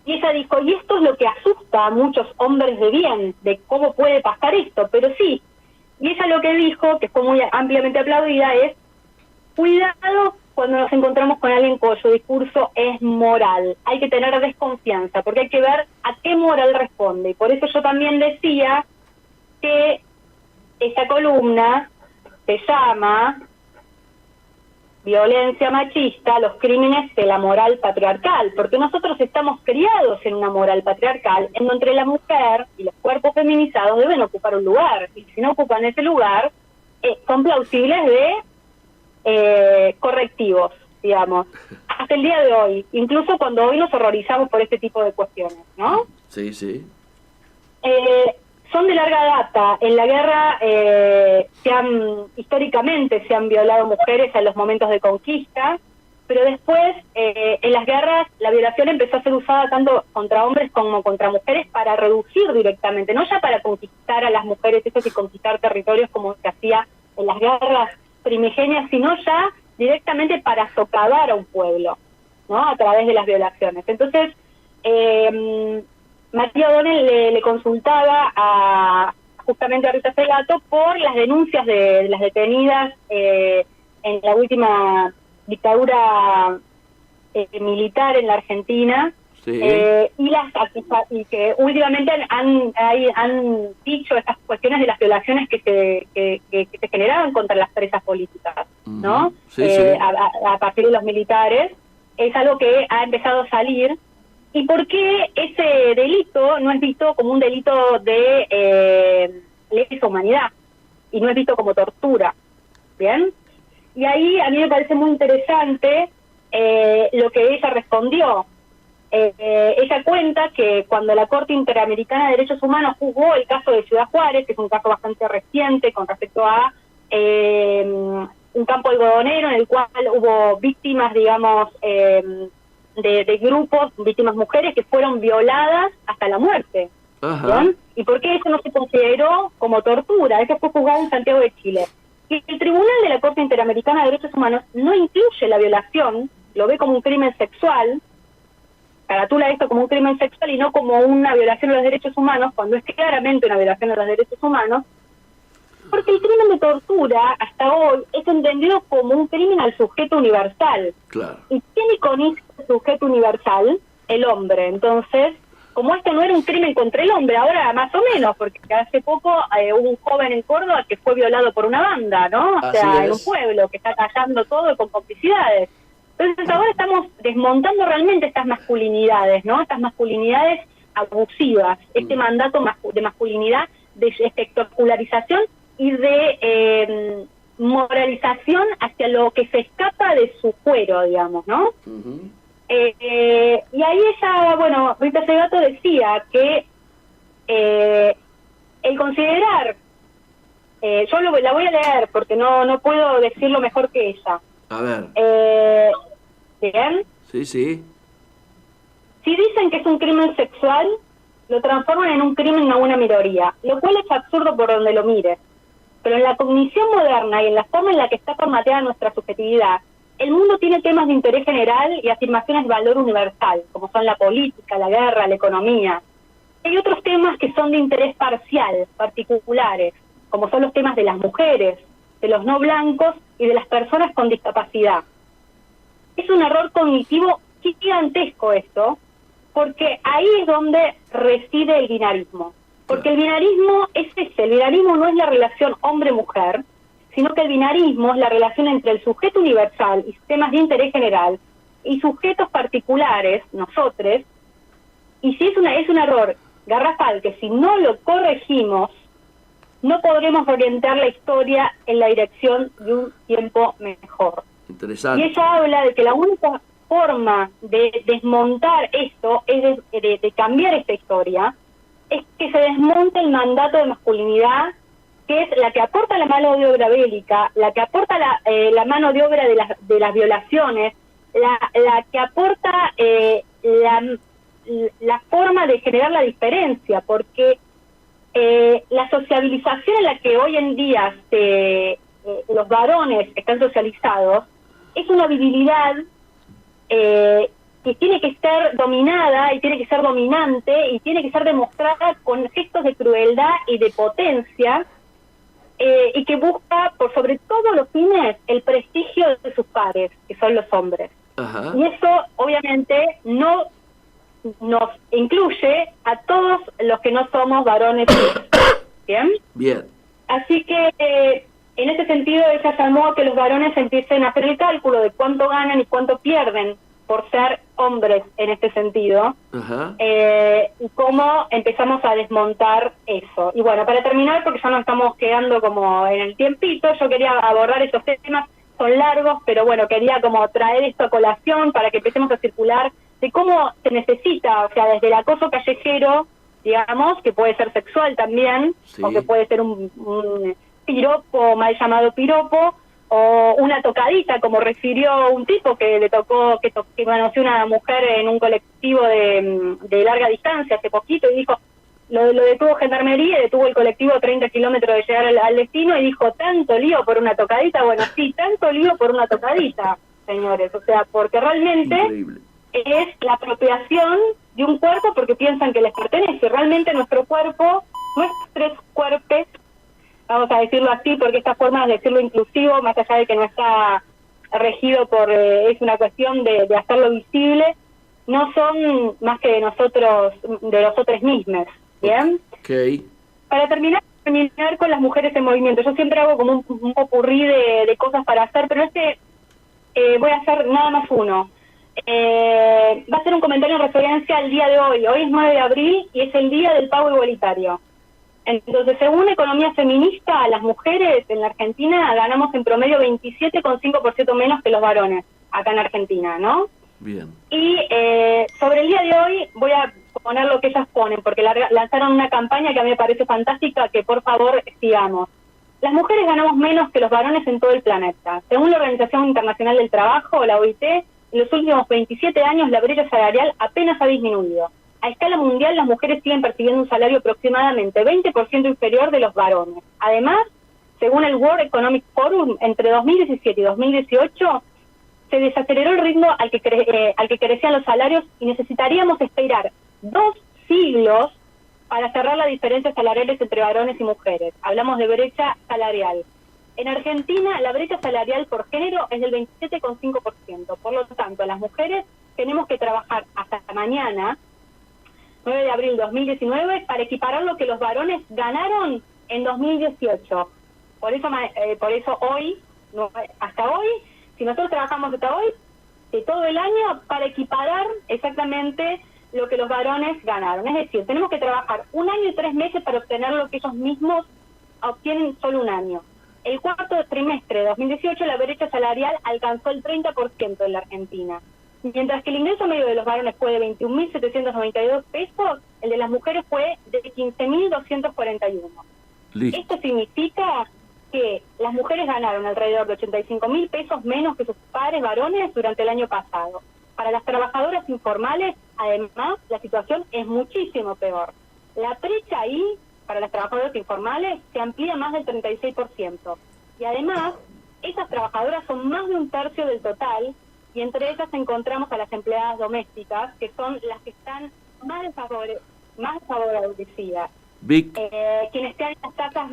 Y ella dijo, y esto es lo que asusta a muchos hombres de bien, de cómo puede pasar esto, pero sí. Y ella lo que dijo, que fue muy ampliamente aplaudida, es: cuidado cuando nos encontramos con alguien cuyo discurso es moral. Hay que tener desconfianza, porque hay que ver a qué moral responde. Y por eso yo también decía que esta columna se llama Violencia machista, los crímenes de la moral patriarcal, porque nosotros estamos criados en una moral patriarcal en donde la mujer y los cuerpos feminizados deben ocupar un lugar, y si no ocupan ese lugar, son plausibles de correctivos, digamos, hasta el día de hoy, incluso cuando hoy nos horrorizamos por este tipo de cuestiones, ¿no? Sí, sí. Son de larga data. En la guerra históricamente se han violado mujeres en los momentos de conquista, pero después en las guerras la violación empezó a ser usada tanto contra hombres como contra mujeres para reducir directamente, no ya para conquistar a las mujeres, eso sí, conquistar territorios como se hacía en las guerras primigenias, sino ya directamente para socavar a un pueblo, ¿no? A través de las violaciones. Entonces, María O'Donnell le consultaba justamente a Rita Segato por las denuncias de las detenidas en la última dictadura militar en la Argentina, Sí. y que últimamente han dicho estas cuestiones de las violaciones que se generaban contra las presas políticas, ¿no? Sí, sí. A partir de los militares, es algo que ha empezado a salir. ¿Y por qué ese delito no es visto como un delito de lesa humanidad y no es visto como tortura? ¿Bien? Y ahí a mí me parece muy interesante lo que ella respondió. Ella cuenta que cuando la Corte Interamericana de Derechos Humanos juzgó el caso de Ciudad Juárez, que es un caso bastante reciente con respecto a un campo algodonero en el cual hubo víctimas, digamos, de grupos, víctimas mujeres que fueron violadas hasta la muerte. ¿Bien? ¿Y por qué eso no se consideró como tortura? Eso fue juzgado en Santiago de Chile. Y el Tribunal de la Corte Interamericana de Derechos Humanos no incluye la violación, lo ve como un crimen sexual, caratula esto como un crimen sexual y no como una violación de los derechos humanos, cuando es claramente una violación de los derechos humanos, porque el crimen de tortura hasta hoy es entendido como un crimen al sujeto universal. Claro. ¿Y quién iconiza el sujeto universal? El hombre. Entonces, como esto no era un crimen contra el hombre, ahora más o menos, porque hace poco hubo un joven en Córdoba que fue violado por una banda, ¿no? O sea, en un pueblo que está callando todo con complicidades. Entonces ahora estamos desmontando realmente estas masculinidades, ¿no? Estas masculinidades abusivas, este mandato de masculinidad, de espectacularización y de moralización hacia lo que se escapa de su fuero, digamos, ¿no? Y ahí ella, bueno, Rita Segato decía que el considerar, yo la voy a leer porque no puedo decirlo mejor que ella. A ver. ¿Bien? Sí, sí. Si dicen que es un crimen sexual, lo transforman en un crimen a una minoría, lo cual es absurdo por donde lo mires. Pero en la cognición moderna y en la forma en la que está formateada nuestra subjetividad, el mundo tiene temas de interés general y afirmaciones de valor universal, como son la política, la guerra, la economía. Hay otros temas que son de interés parcial, particulares, como son los temas de las mujeres, de los no blancos y de las personas con discapacidad. Es un error cognitivo gigantesco esto, porque ahí es donde reside el binarismo. Porque el binarismo es el binarismo no es la relación hombre-mujer, sino que el binarismo es la relación entre el sujeto universal y sistemas de interés general y sujetos particulares, nosotros, y si es un error garrafal que si no lo corregimos, no podremos orientar la historia en la dirección de un tiempo mejor. Interesante. Y ella habla de que la única forma de desmontar esto, es de cambiar esta historia, es que se desmonte el mandato de masculinidad, que es la que aporta la mano de obra bélica, la que aporta la mano de obra de las violaciones, la que aporta la forma de generar la diferencia, porque la sociabilización en la que hoy en día los varones están socializados es una habilidad que tiene que ser dominada y tiene que ser dominante y tiene que ser demostrada con gestos de crueldad y de potencia, y que busca, por sobre todo los fines, el prestigio de sus pares, que son los hombres. Ajá. Y eso obviamente no nos incluye a todos los que no somos varones. ¿Bien? Bien. Así que en ese sentido ella llamó a que los varones empiecen a hacer el cálculo de cuánto ganan y cuánto pierden por ser hombres en este sentido. Ajá. Y cómo empezamos a desmontar eso. Y bueno, para terminar, porque ya nos estamos quedando como en el tiempito, yo quería abordar esos temas, son largos, pero bueno, quería como traer esto a colación para que empecemos a circular de cómo se necesita, o sea, desde el acoso callejero, digamos, que puede ser sexual también, sí, o que puede ser un piropo, mal llamado piropo, o una tocadita, como refirió un tipo que le tocó, que conoció una mujer en un colectivo de larga distancia hace poquito, y dijo, lo detuvo Gendarmería y detuvo el colectivo 30 kilómetros de llegar al destino, y dijo, tanto lío por una tocadita. Bueno, sí, tanto lío por una tocadita, señores, o sea, porque realmente increíble, es la apropiación de un cuerpo porque piensan que les pertenece. Realmente nuestro cuerpo, nuestros cuerpos, vamos a decirlo así, porque esta forma de decirlo inclusivo, más allá de que no está regido por, es una cuestión de hacerlo visible, no son más que de nosotros mismos, ¿bien? Okay. Para terminar con las mujeres en movimiento, yo siempre hago como un popurrí de cosas para hacer, pero voy a hacer nada más uno. Va a ser un comentario en referencia al día de hoy. Hoy es 9 de abril y es el día del pago igualitario. Entonces, según Economía Feminista, las mujeres en la Argentina ganamos en promedio 27,5% menos que los varones, acá en Argentina, ¿no? Bien. Y sobre el día de hoy voy a poner lo que ellas ponen, porque lanzaron una campaña que a mí me parece fantástica, que por favor sigamos. Las mujeres ganamos menos que los varones en todo el planeta. Según la Organización Internacional del Trabajo, la OIT, en los últimos 27 años la brecha salarial apenas ha disminuido. A escala mundial, las mujeres siguen percibiendo un salario aproximadamente 20% inferior de los varones. Además, según el World Economic Forum, entre 2017 y 2018 se desaceleró el ritmo al que crecían los salarios y necesitaríamos esperar 2 siglos para cerrar las diferencias salariales entre varones y mujeres. Hablamos de brecha salarial. En Argentina, la brecha salarial por género es del 27,5%. Por lo tanto, las mujeres tenemos que trabajar hasta mañana, 9 de abril de 2019, para equiparar lo que los varones ganaron en 2018. Por eso hoy, hasta hoy, si nosotros trabajamos hasta hoy, de todo el año, para equiparar exactamente lo que los varones ganaron. Es decir, tenemos que trabajar 1 año y 3 meses para obtener lo que ellos mismos obtienen solo 1 año. El cuarto trimestre de 2018 la brecha salarial alcanzó el 30% en la Argentina. Mientras que el ingreso medio de los varones fue de 21.792 pesos, el de las mujeres fue de 15.241. Listo. Esto significa que las mujeres ganaron alrededor de 85.000 pesos menos que sus pares varones durante el año pasado. Para las trabajadoras informales, además, la situación es muchísimo peor. La brecha ahí, para las trabajadoras informales, se amplía más del 36%. Y además, esas trabajadoras son más de 1/3 del total, y entre ellas encontramos a las empleadas domésticas, que son las que están más desfavorecidas. Quienes tienen las tasas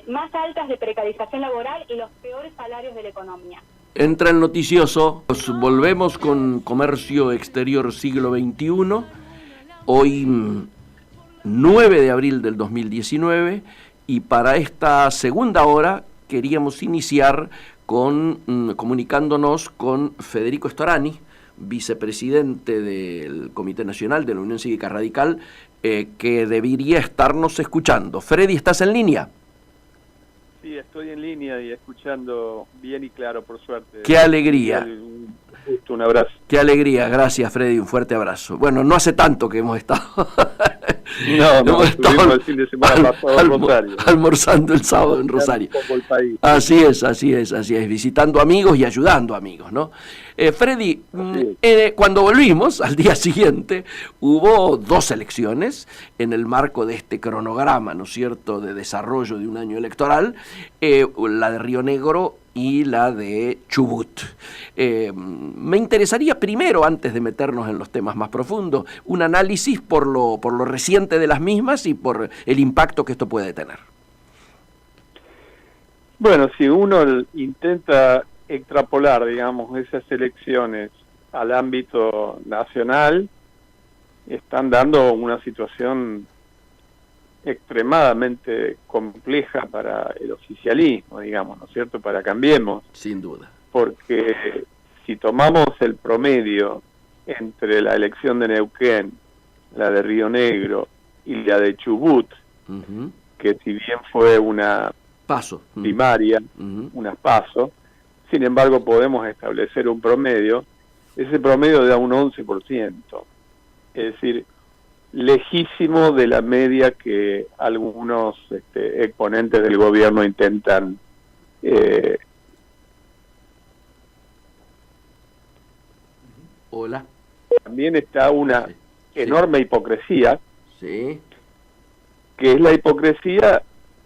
más altas de precarización laboral y los peores salarios de la economía. Entra el noticioso, nos volvemos con Comercio Exterior Siglo XXI, hoy 9 de abril del 2019, y para esta segunda hora queríamos iniciar comunicándonos con Federico Storani, vicepresidente del Comité Nacional de la Unión Cívica Radical, que debería estarnos escuchando. Freddy, ¿estás en línea? Sí, estoy en línea y escuchando bien y claro, por suerte. ¡Qué alegría! Un abrazo. ¡Qué alegría! Gracias, Freddy, un fuerte abrazo. Bueno, no hace tanto que hemos estado No, estuvimos el fin de semana pasado en Rosario. Almorzando el sábado en Rosario. El país. Así es, visitando amigos y ayudando amigos, ¿no? Freddy, cuando volvimos, al día siguiente, hubo 2 elecciones en el marco de este cronograma, ¿no es cierto?, de desarrollo de un año electoral, la de Río Negro y la de Chubut. Me interesaría primero, antes de meternos en los temas más profundos, un análisis por lo reciente de las mismas y por el impacto que esto puede tener. Bueno, si uno intenta extrapolar, digamos, esas elecciones al ámbito nacional, están dando una situación extremadamente compleja para el oficialismo, digamos, ¿no es cierto?, para Cambiemos. Sin duda. Porque si tomamos el promedio entre la elección de Neuquén, la de Río Negro y la de Chubut, que si bien fue una primaria, unas PASO, sin embargo podemos establecer un promedio, ese promedio da un 11%, es decir, lejísimo de la media que algunos exponentes del gobierno intentan Hola. También está una enorme hipocresía, que es la hipocresía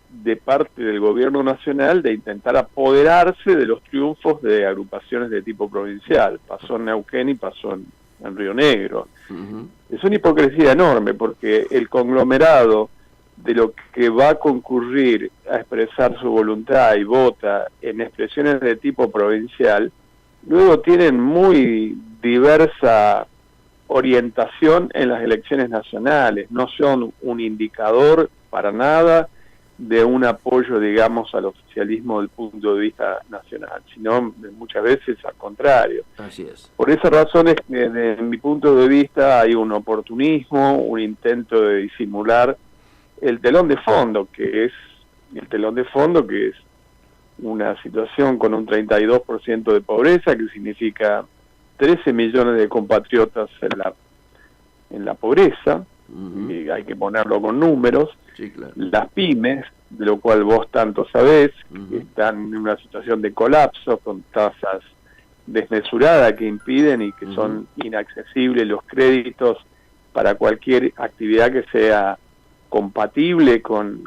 de parte del gobierno nacional de intentar apoderarse de los triunfos de agrupaciones de tipo provincial. Pasó en Neuquén y pasó en Río Negro. Es una hipocresía enorme porque el conglomerado de lo que va a concurrir a expresar su voluntad y vota en expresiones de tipo provincial, luego tienen muy diversa orientación en las elecciones nacionales, no son un indicador para nada de un apoyo, digamos, al oficialismo del punto de vista nacional, sino muchas veces al contrario. Así es. Por esa razón es que desde mi punto de vista hay un oportunismo, un intento de disimular el telón de fondo, que es una situación con un 32% de pobreza, que significa 13 millones de compatriotas en la pobreza, y hay que ponerlo con números. Sí, claro. Las pymes, de lo cual vos tanto sabés, que están en una situación de colapso, con tasas desmesuradas que impiden y que son inaccesibles los créditos para cualquier actividad que sea compatible con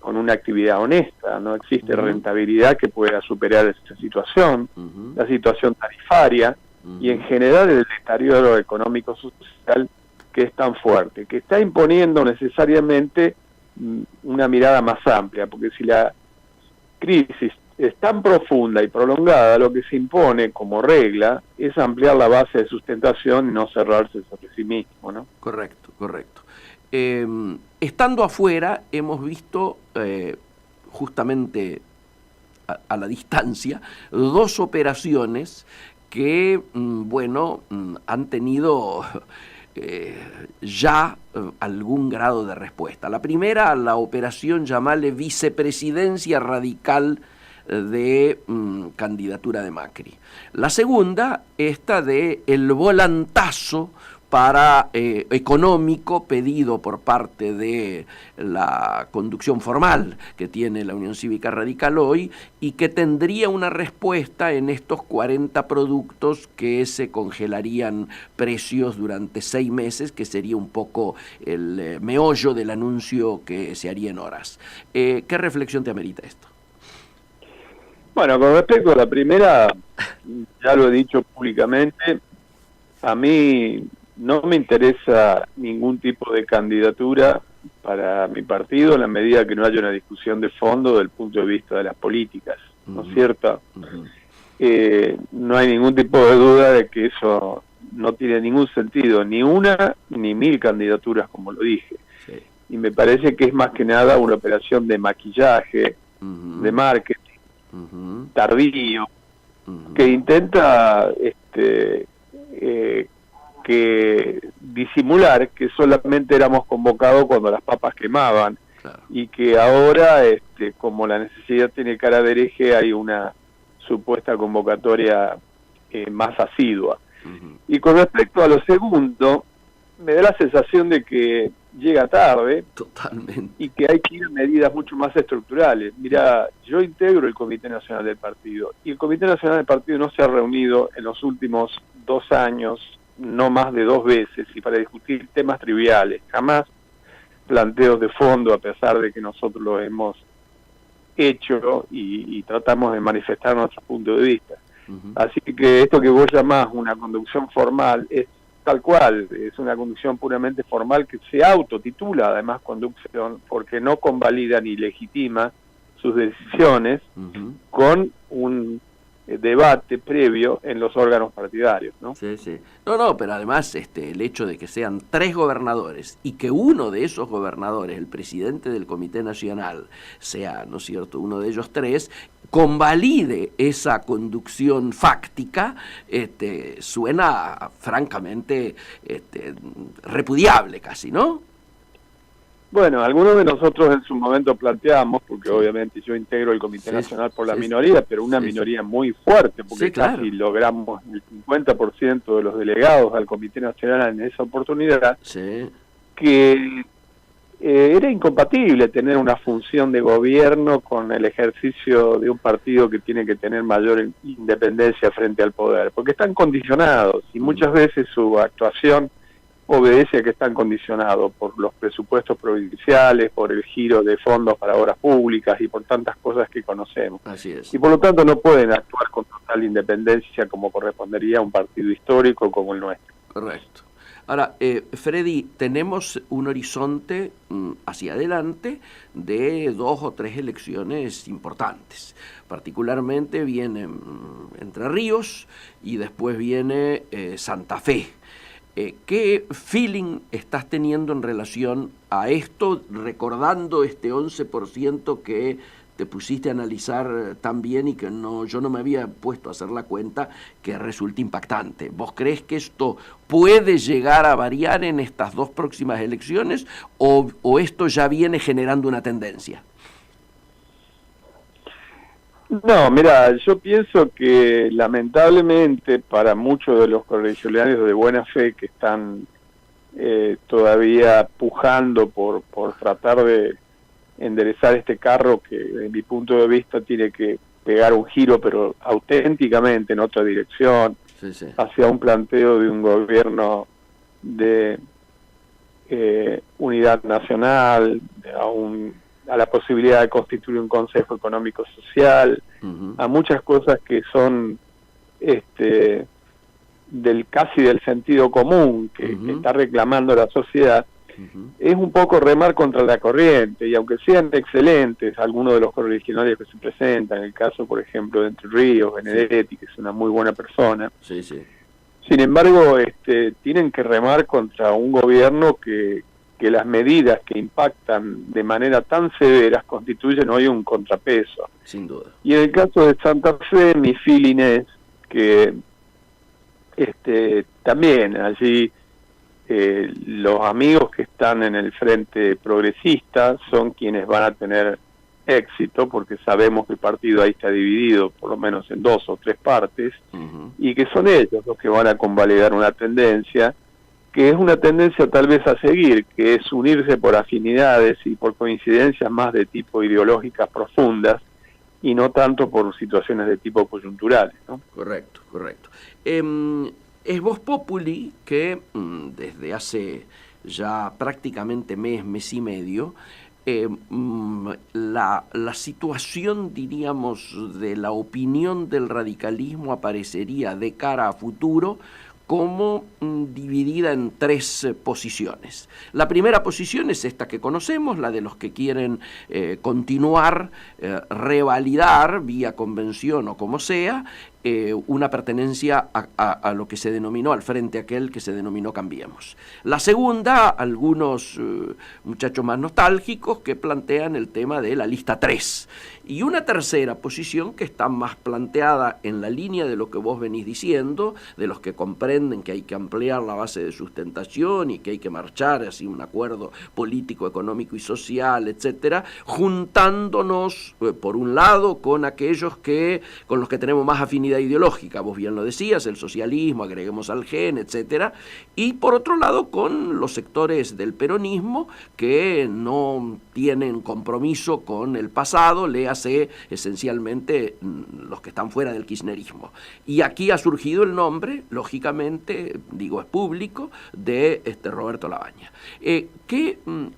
una actividad honesta. No existe rentabilidad que pueda superar esa situación, la situación tarifaria y en general el deterioro económico-social que es tan fuerte, que está imponiendo necesariamente una mirada más amplia, porque si la crisis es tan profunda y prolongada, lo que se impone como regla es ampliar la base de sustentación y no cerrarse sobre sí mismo, ¿no? Correcto. Estando afuera, hemos visto justamente a la distancia 2 operaciones que, han tenido ya algún grado de respuesta. La primera, la operación llamada Vicepresidencia Radical de candidatura de Macri. La segunda, esta de el volantazo económico pedido por parte de la conducción formal que tiene la Unión Cívica Radical hoy y que tendría una respuesta en estos 40 productos que se congelarían precios durante 6 meses, que sería un poco el meollo del anuncio que se haría en horas. ¿Qué reflexión te amerita esto? Bueno, con respecto a la primera, ya lo he dicho públicamente, a mí no me interesa ningún tipo de candidatura para mi partido en la medida que no haya una discusión de fondo desde el punto de vista de las políticas, ¿no es cierto? No hay ningún tipo de duda de que eso no tiene ningún sentido, ni una ni 1000 candidaturas, como lo dije. Sí. Y me parece que es más que nada una operación de maquillaje, de marketing, tardío, que intenta que disimular que solamente éramos convocados cuando las papas quemaban, claro, y que ahora, como la necesidad tiene cara de hereje, hay una supuesta convocatoria más asidua. Y con respecto a lo segundo, me da la sensación de que llega tarde. Totalmente. Y que hay que ir a medidas mucho más estructurales. Mira, yo integro el Comité Nacional del Partido, y el Comité Nacional del Partido no se ha reunido en los últimos 2 años, no más de 2 veces, y para discutir temas triviales, jamás planteos de fondo, a pesar de que nosotros lo hemos hecho y tratamos de manifestar nuestro punto de vista. Así que esto que vos llamás una conducción formal es tal cual, es una conducción puramente formal que se autotitula además conducción, porque no convalida ni legitima sus decisiones con un debate previo en los órganos partidarios, ¿no? Sí, sí. No, pero además el hecho de que sean 3 gobernadores y que uno de esos gobernadores, el presidente del Comité Nacional, sea, ¿no es cierto?, uno de ellos 3, convalide esa conducción fáctica, suena francamente repudiable casi, ¿no? Bueno, algunos de nosotros en su momento planteamos, porque obviamente yo integro el Comité Nacional por la minoría, pero una minoría muy fuerte, porque casi logramos el 50% de los delegados al Comité Nacional en esa oportunidad, que era incompatible tener una función de gobierno con el ejercicio de un partido que tiene que tener mayor independencia frente al poder, porque están condicionados y muchas veces su actuación obedece a que están condicionados por los presupuestos provinciales, por el giro de fondos para obras públicas y por tantas cosas que conocemos. Así es. Y por lo tanto no pueden actuar con total independencia como correspondería a un partido histórico como el nuestro. Correcto. Ahora, Freddy, tenemos un horizonte hacia adelante de 2 o 3 elecciones importantes. Particularmente viene Entre Ríos y después viene Santa Fe. ¿Qué feeling estás teniendo en relación a esto, recordando este 11% que te pusiste a analizar tan bien y que yo no me había puesto a hacer la cuenta, que resulta impactante? ¿Vos crees que esto puede llegar a variar en estas 2 próximas elecciones o esto ya viene generando una tendencia? No, mira, yo pienso que lamentablemente para muchos de los correligionarios de buena fe que están todavía pujando por tratar de enderezar este carro que, en mi punto de vista, tiene que pegar un giro, pero auténticamente en otra dirección, hacia un planteo de un gobierno de unidad nacional, a la posibilidad de constituir un Consejo Económico Social, a muchas cosas que son casi del sentido común que está reclamando la sociedad. Es un poco remar contra la corriente, y aunque sean excelentes algunos de los correligionarios que se presentan, el caso por ejemplo de Entre Ríos, Benedetti, que es una muy buena persona, sin embargo tienen que remar contra un gobierno que las medidas que impactan de manera tan severa constituyen hoy un contrapeso. Sin duda. Y en el caso de Santa Fe, mi feeling es que también allí los amigos que están en el frente progresista son quienes van a tener éxito, porque sabemos que el partido ahí está dividido por lo menos en 2 o 3 partes, y que son ellos los que van a convalidar una tendencia que es una tendencia tal vez a seguir, que es unirse por afinidades y por coincidencias más de tipo ideológicas profundas, y no tanto por situaciones de tipo coyunturales, ¿no? Correcto. Es Vox Populi que desde hace ya prácticamente mes y medio, la situación, diríamos, de la opinión del radicalismo aparecería de cara a futuro como dividida en 3 posiciones. La primera posición es esta que conocemos, la de los que quieren continuar, revalidar vía convención o como sea, una pertenencia a lo que se denominó, al frente aquel que se denominó Cambiemos. La segunda, algunos muchachos más nostálgicos que plantean el tema de la lista 3. Y una tercera posición que está más planteada en la línea de lo que vos venís diciendo, de los que comprenden que hay que ampliar la base de sustentación y que hay que marchar hacia un acuerdo político, económico y social, etcétera, juntándonos, por un lado, con aquellos con los que tenemos más afinidad continuidad ideológica, vos bien lo decías, el socialismo, agreguemos al GEN, etcétera, y por otro lado con los sectores del peronismo que no tienen compromiso con el pasado, léase esencialmente los que están fuera del kirchnerismo. Y aquí ha surgido el nombre, lógicamente, digo, es público, de Roberto Labaña.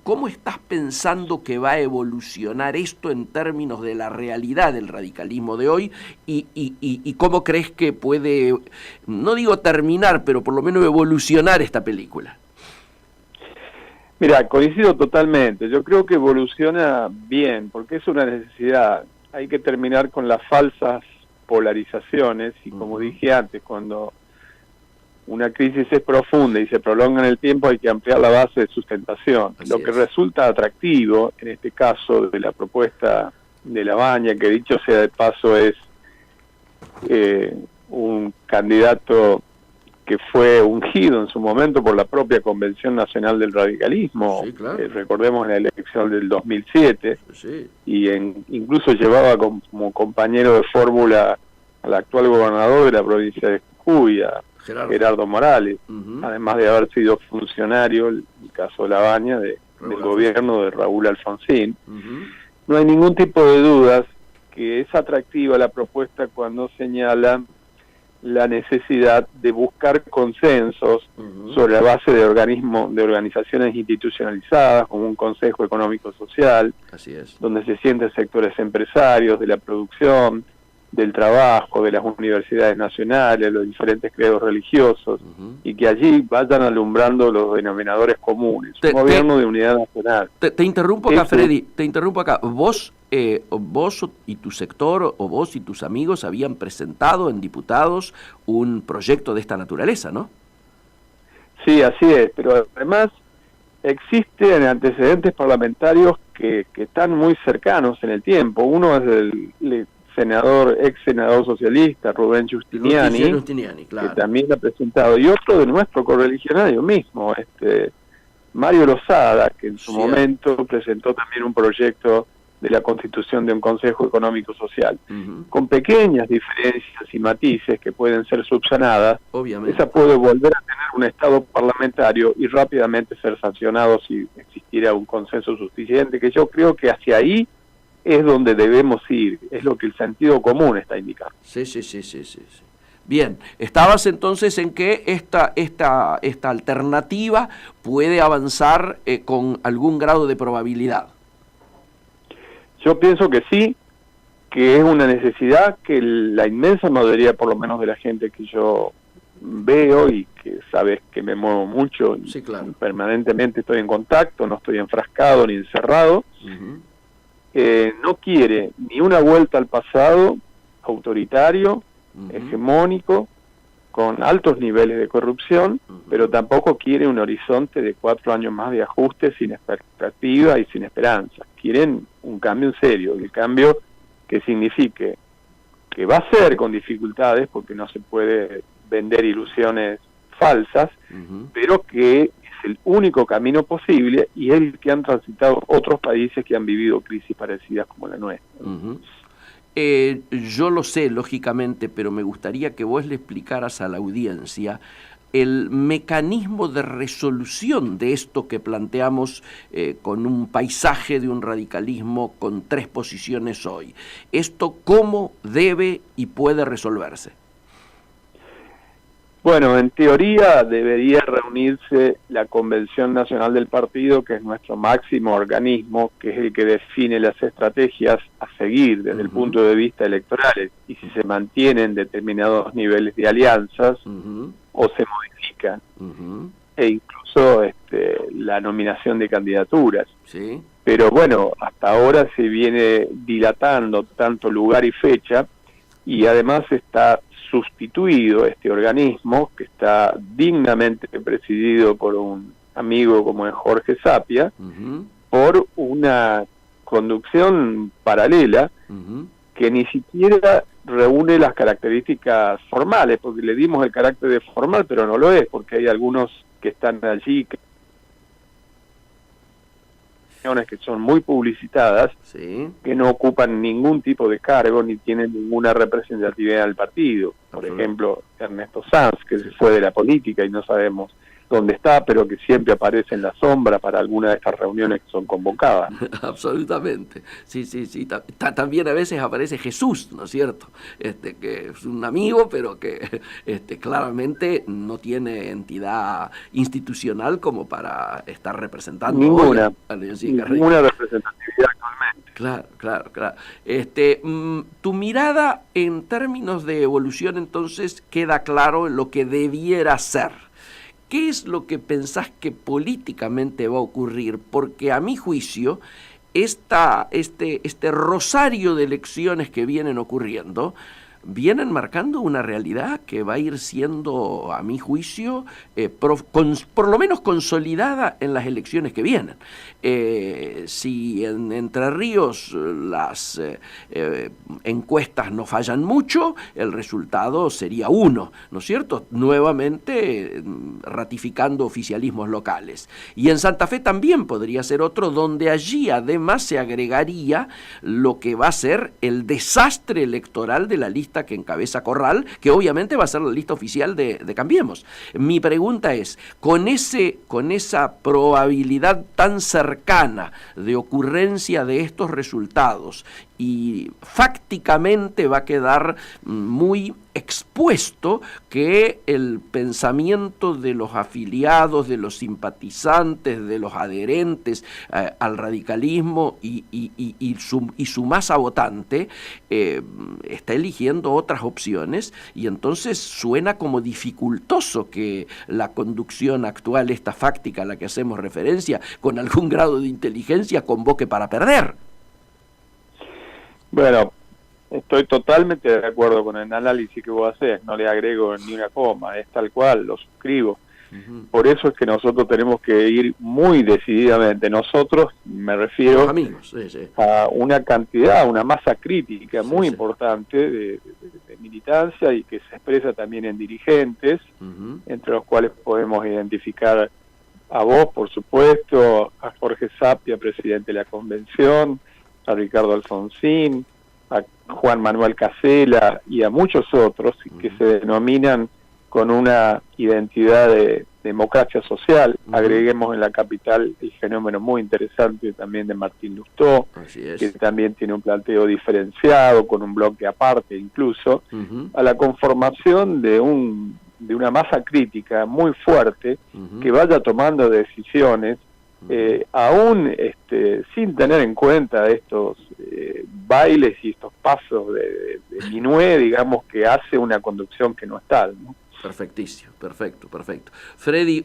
¿Cómo estás pensando que va a evolucionar esto en términos de la realidad del radicalismo de hoy y cómo crees que puede, no digo terminar, pero por lo menos evolucionar esta película? Mira, coincido totalmente. Yo creo que evoluciona bien, porque es una necesidad. Hay que terminar con las falsas polarizaciones y, como dije antes, cuando una crisis es profunda y se prolonga en el tiempo, hay que ampliar la base de sustentación. Lo que resulta atractivo, en este caso, de la propuesta de Labaña, que dicho sea de paso es un candidato que fue ungido en su momento por la propia Convención Nacional del Radicalismo, sí, claro. Recordemos la elección del 2007, sí. Y incluso llevaba como compañero de fórmula al actual gobernador de la provincia de Jujuy, Gerardo Morales, además de haber sido funcionario, el caso de Labaña, del gobierno de Raúl Alfonsín. No hay ningún tipo de dudas que es atractiva la propuesta cuando señala la necesidad de buscar consensos sobre la base de organizaciones institucionalizadas, como un Consejo Económico Social, así es, donde se sienten sectores empresarios, de la producción, del trabajo, de las universidades nacionales, los diferentes credos religiosos, y que allí vayan alumbrando los denominadores comunes. Un gobierno de unidad nacional. Te interrumpo acá, Freddy, te interrumpo acá. Vos y tu sector, o vos y tus amigos habían presentado en diputados un proyecto de esta naturaleza, ¿no? Sí, así es, pero además existen antecedentes parlamentarios que están muy cercanos en el tiempo. Uno es el ex senador socialista Rubén Giustiniani, claro, que también ha presentado, y otro de nuestro correligionario mismo, Mario Lozada, que en su momento presentó también un proyecto de la constitución de un Consejo Económico Social, con pequeñas diferencias y matices que pueden ser subsanadas. Obviamente. Esa puede volver a tener un estado parlamentario y rápidamente ser sancionado si existiera un consenso suficiente, que yo creo que hacia ahí es donde debemos ir, es lo que el sentido común está indicando. Sí. Bien, estabas entonces en que esta alternativa puede avanzar con algún grado de probabilidad. Yo pienso que sí, que es una necesidad que la inmensa mayoría, por lo menos de la gente que yo veo y que sabes que me muevo mucho, sí, claro, permanentemente estoy en contacto, no estoy enfrascado ni encerrado, no quiere ni una vuelta al pasado autoritario, hegemónico, con altos niveles de corrupción, pero tampoco quiere un horizonte de 4 años más de ajuste sin expectativa y sin esperanza. Quieren un cambio en serio, el cambio que signifique que va a ser con dificultades, porque no se puede vender ilusiones falsas, pero que es el único camino posible y es el que han transitado otros países que han vivido crisis parecidas como la nuestra. Yo lo sé, lógicamente, pero me gustaría que vos le explicaras a la audiencia el mecanismo de resolución de esto que planteamos con un paisaje de un radicalismo con 3 posiciones hoy. ¿Esto cómo debe y puede resolverse? Bueno, en teoría debería reunirse la Convención Nacional del Partido, que es nuestro máximo organismo, que es el que define las estrategias a seguir desde el punto de vista electoral, y si se mantienen determinados niveles de alianzas o se modifican, e incluso la nominación de candidaturas. Sí. Pero bueno, hasta ahora se viene dilatando tanto lugar y fecha, y además está sustituido este organismo, que está dignamente presidido por un amigo como es Jorge Sapia, por una conducción paralela que ni siquiera reúne las características formales, porque le dimos el carácter de formal, pero no lo es, porque hay algunos que están allí reuniones que son muy publicitadas, Sí. que no ocupan ningún tipo de cargo ni tienen ninguna representatividad del partido. Por ejemplo, Ernesto Sanz, que se fue de la política y no sabemos dónde está, pero que siempre aparece en la sombra para alguna de estas reuniones que son convocadas. Absolutamente. Sí, sí, sí. También a veces aparece Jesús, ¿no es cierto? Que es un amigo, pero que claramente no tiene entidad institucional como para estar representando Ninguna representatividad actualmente. Claro, claro, claro. Tu mirada en términos de evolución, entonces, queda claro en lo que debiera ser. ¿Qué es lo que pensás que políticamente va a ocurrir? Porque a mi juicio, este rosario de elecciones que vienen ocurriendo, vienen marcando una realidad que va a ir siendo, a mi juicio, por lo menos consolidada en las elecciones que vienen. Si en Entre Ríos las encuestas no fallan mucho, el resultado sería 1, ¿no es cierto? Nuevamente ratificando oficialismos locales. Y en Santa Fe también podría ser otro, donde allí además se agregaría lo que va a ser el desastre electoral de la lista que encabeza Corral, que obviamente va a ser la lista oficial de Cambiemos. Mi pregunta es, con esa probabilidad tan cercana de ocurrencia de estos resultados, y fácticamente va a quedar muy expuesto que el pensamiento de los afiliados, de los simpatizantes, de los adherentes al radicalismo y su masa votante está eligiendo otras opciones, y entonces suena como dificultoso que la conducción actual, esta fáctica a la que hacemos referencia, con algún grado de inteligencia convoque para perder. Bueno, estoy totalmente de acuerdo con el análisis que vos hacés, no le agrego ni una coma, es tal cual, lo suscribo. Por eso es que nosotros tenemos que ir muy decididamente, nosotros, me refiero los amigos, sí. A una cantidad, una masa crítica muy importante de militancia, y que se expresa también en dirigentes, entre los cuales podemos identificar a vos, por supuesto, a Jorge Sapia, presidente de la Convención, a Ricardo Alfonsín, a Juan Manuel Casella y a muchos otros que se denominan con una identidad de democracia social. Agreguemos en la capital el fenómeno muy interesante también de Martín Lustó, que también tiene un planteo diferenciado, con un bloque aparte incluso, a la conformación de una masa crítica muy fuerte que vaya tomando decisiones aún sin tener en cuenta estos bailes y estos pasos de minué, digamos, que hace una conducción que no es tal, ¿no? Perfectísimo, perfecto. Freddy,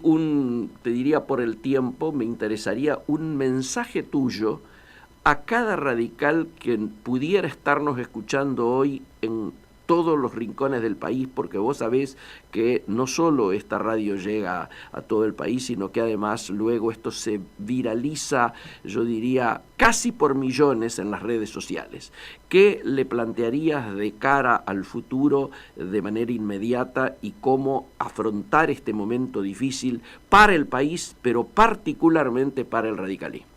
te diría por el tiempo, me interesaría un mensaje tuyo a cada radical que pudiera estarnos escuchando hoy en todos los rincones del país, porque vos sabés que no solo esta radio llega a todo el país, sino que además luego esto se viraliza, yo diría, casi por millones en las redes sociales. ¿Qué le plantearías de cara al futuro de manera inmediata y cómo afrontar este momento difícil para el país, pero particularmente para el radicalismo?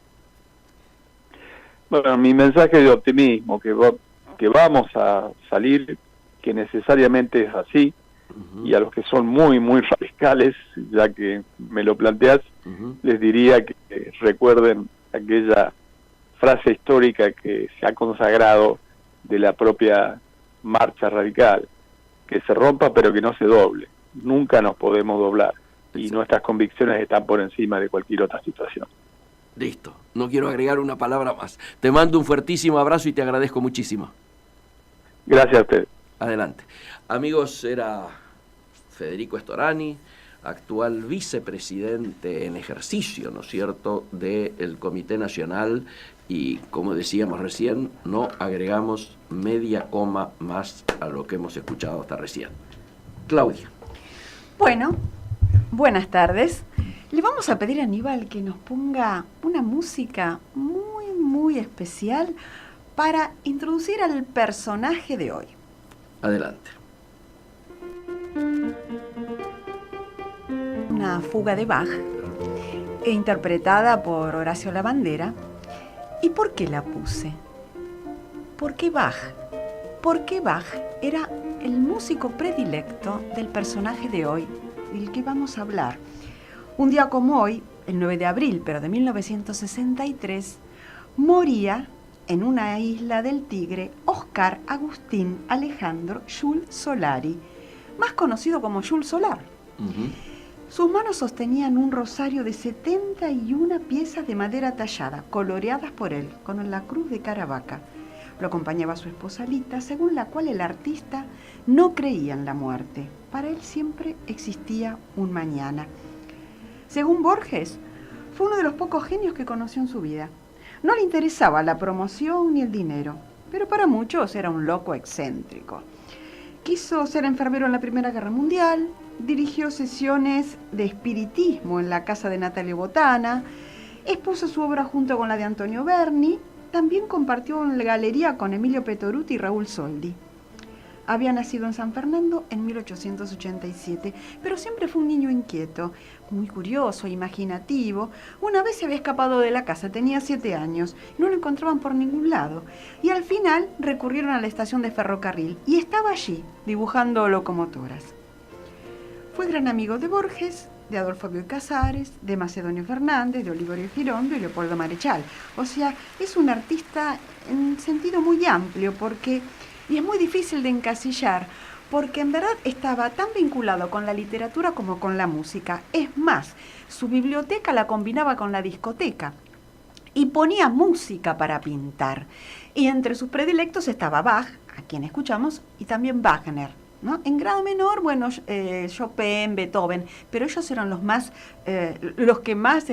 Bueno, mi mensaje de optimismo, que vamos a salir, que necesariamente es así, y a los que son muy, muy radicales, ya que me lo planteás, les diría que recuerden aquella frase histórica que se ha consagrado de la propia marcha radical, que se rompa pero que no se doble. Nunca nos podemos doblar, y nuestras convicciones están por encima de cualquier otra situación. Listo, no quiero agregar una palabra más. Te mando un fuertísimo abrazo y te agradezco muchísimo. Gracias a usted. Adelante. Amigos, era Federico Storani, actual vicepresidente en ejercicio, ¿no es cierto?, del Comité Nacional, y como decíamos recién, no agregamos media coma más a lo que hemos escuchado hasta recién. Claudia. Bueno, buenas tardes. Le vamos a pedir a Aníbal que nos ponga una música muy, muy especial para introducir al personaje de hoy. Adelante. Una fuga de Bach, interpretada por Horacio Labandera, ¿Y por qué la puse? Porque Bach era el músico predilecto del personaje de hoy, del que vamos a hablar. Un día como hoy, el 9 de abril, pero de 1963, moría en una isla del Tigre Oscar Agustín Alejandro Jules Solari, más conocido como Jules Solar. Sus manos sostenían un rosario de 71 piezas de madera tallada, coloreadas por él, con la cruz de Caravaca. Lo acompañaba su esposa Lita, según la cual el artista no creía en la muerte. Para él siempre existía un mañana. Según Borges, fue uno de los pocos genios que conoció en su vida. No le interesaba la promoción ni el dinero, pero para muchos era un loco excéntrico. Quiso ser enfermero en la Primera Guerra Mundial, dirigió sesiones de espiritismo en la casa de Natalio Botana, expuso su obra junto con la de Antonio Berni, también compartió en la galería con Emilio Petoruti y Raúl Soldi. Había nacido en San Fernando en 1887, pero siempre fue un niño inquieto, muy curioso, imaginativo. Una vez se había escapado de la casa, tenía 7 años, no lo encontraban por ningún lado. Y al final recurrieron a la estación de ferrocarril y estaba allí, dibujando locomotoras. Fue gran amigo de Borges, de Adolfo Bioy Casares, de Macedonio Fernández, de Oliverio Girondo y Leopoldo Marechal. O sea, es un artista en sentido muy amplio, y es muy difícil de encasillar, porque en verdad estaba tan vinculado con la literatura como con la música. Es más, su biblioteca la combinaba con la discoteca y ponía música para pintar. Y entre sus predilectos estaba Bach, a quien escuchamos, y también Wagner, ¿no? En grado menor, bueno, Chopin, Beethoven, pero ellos eran los que más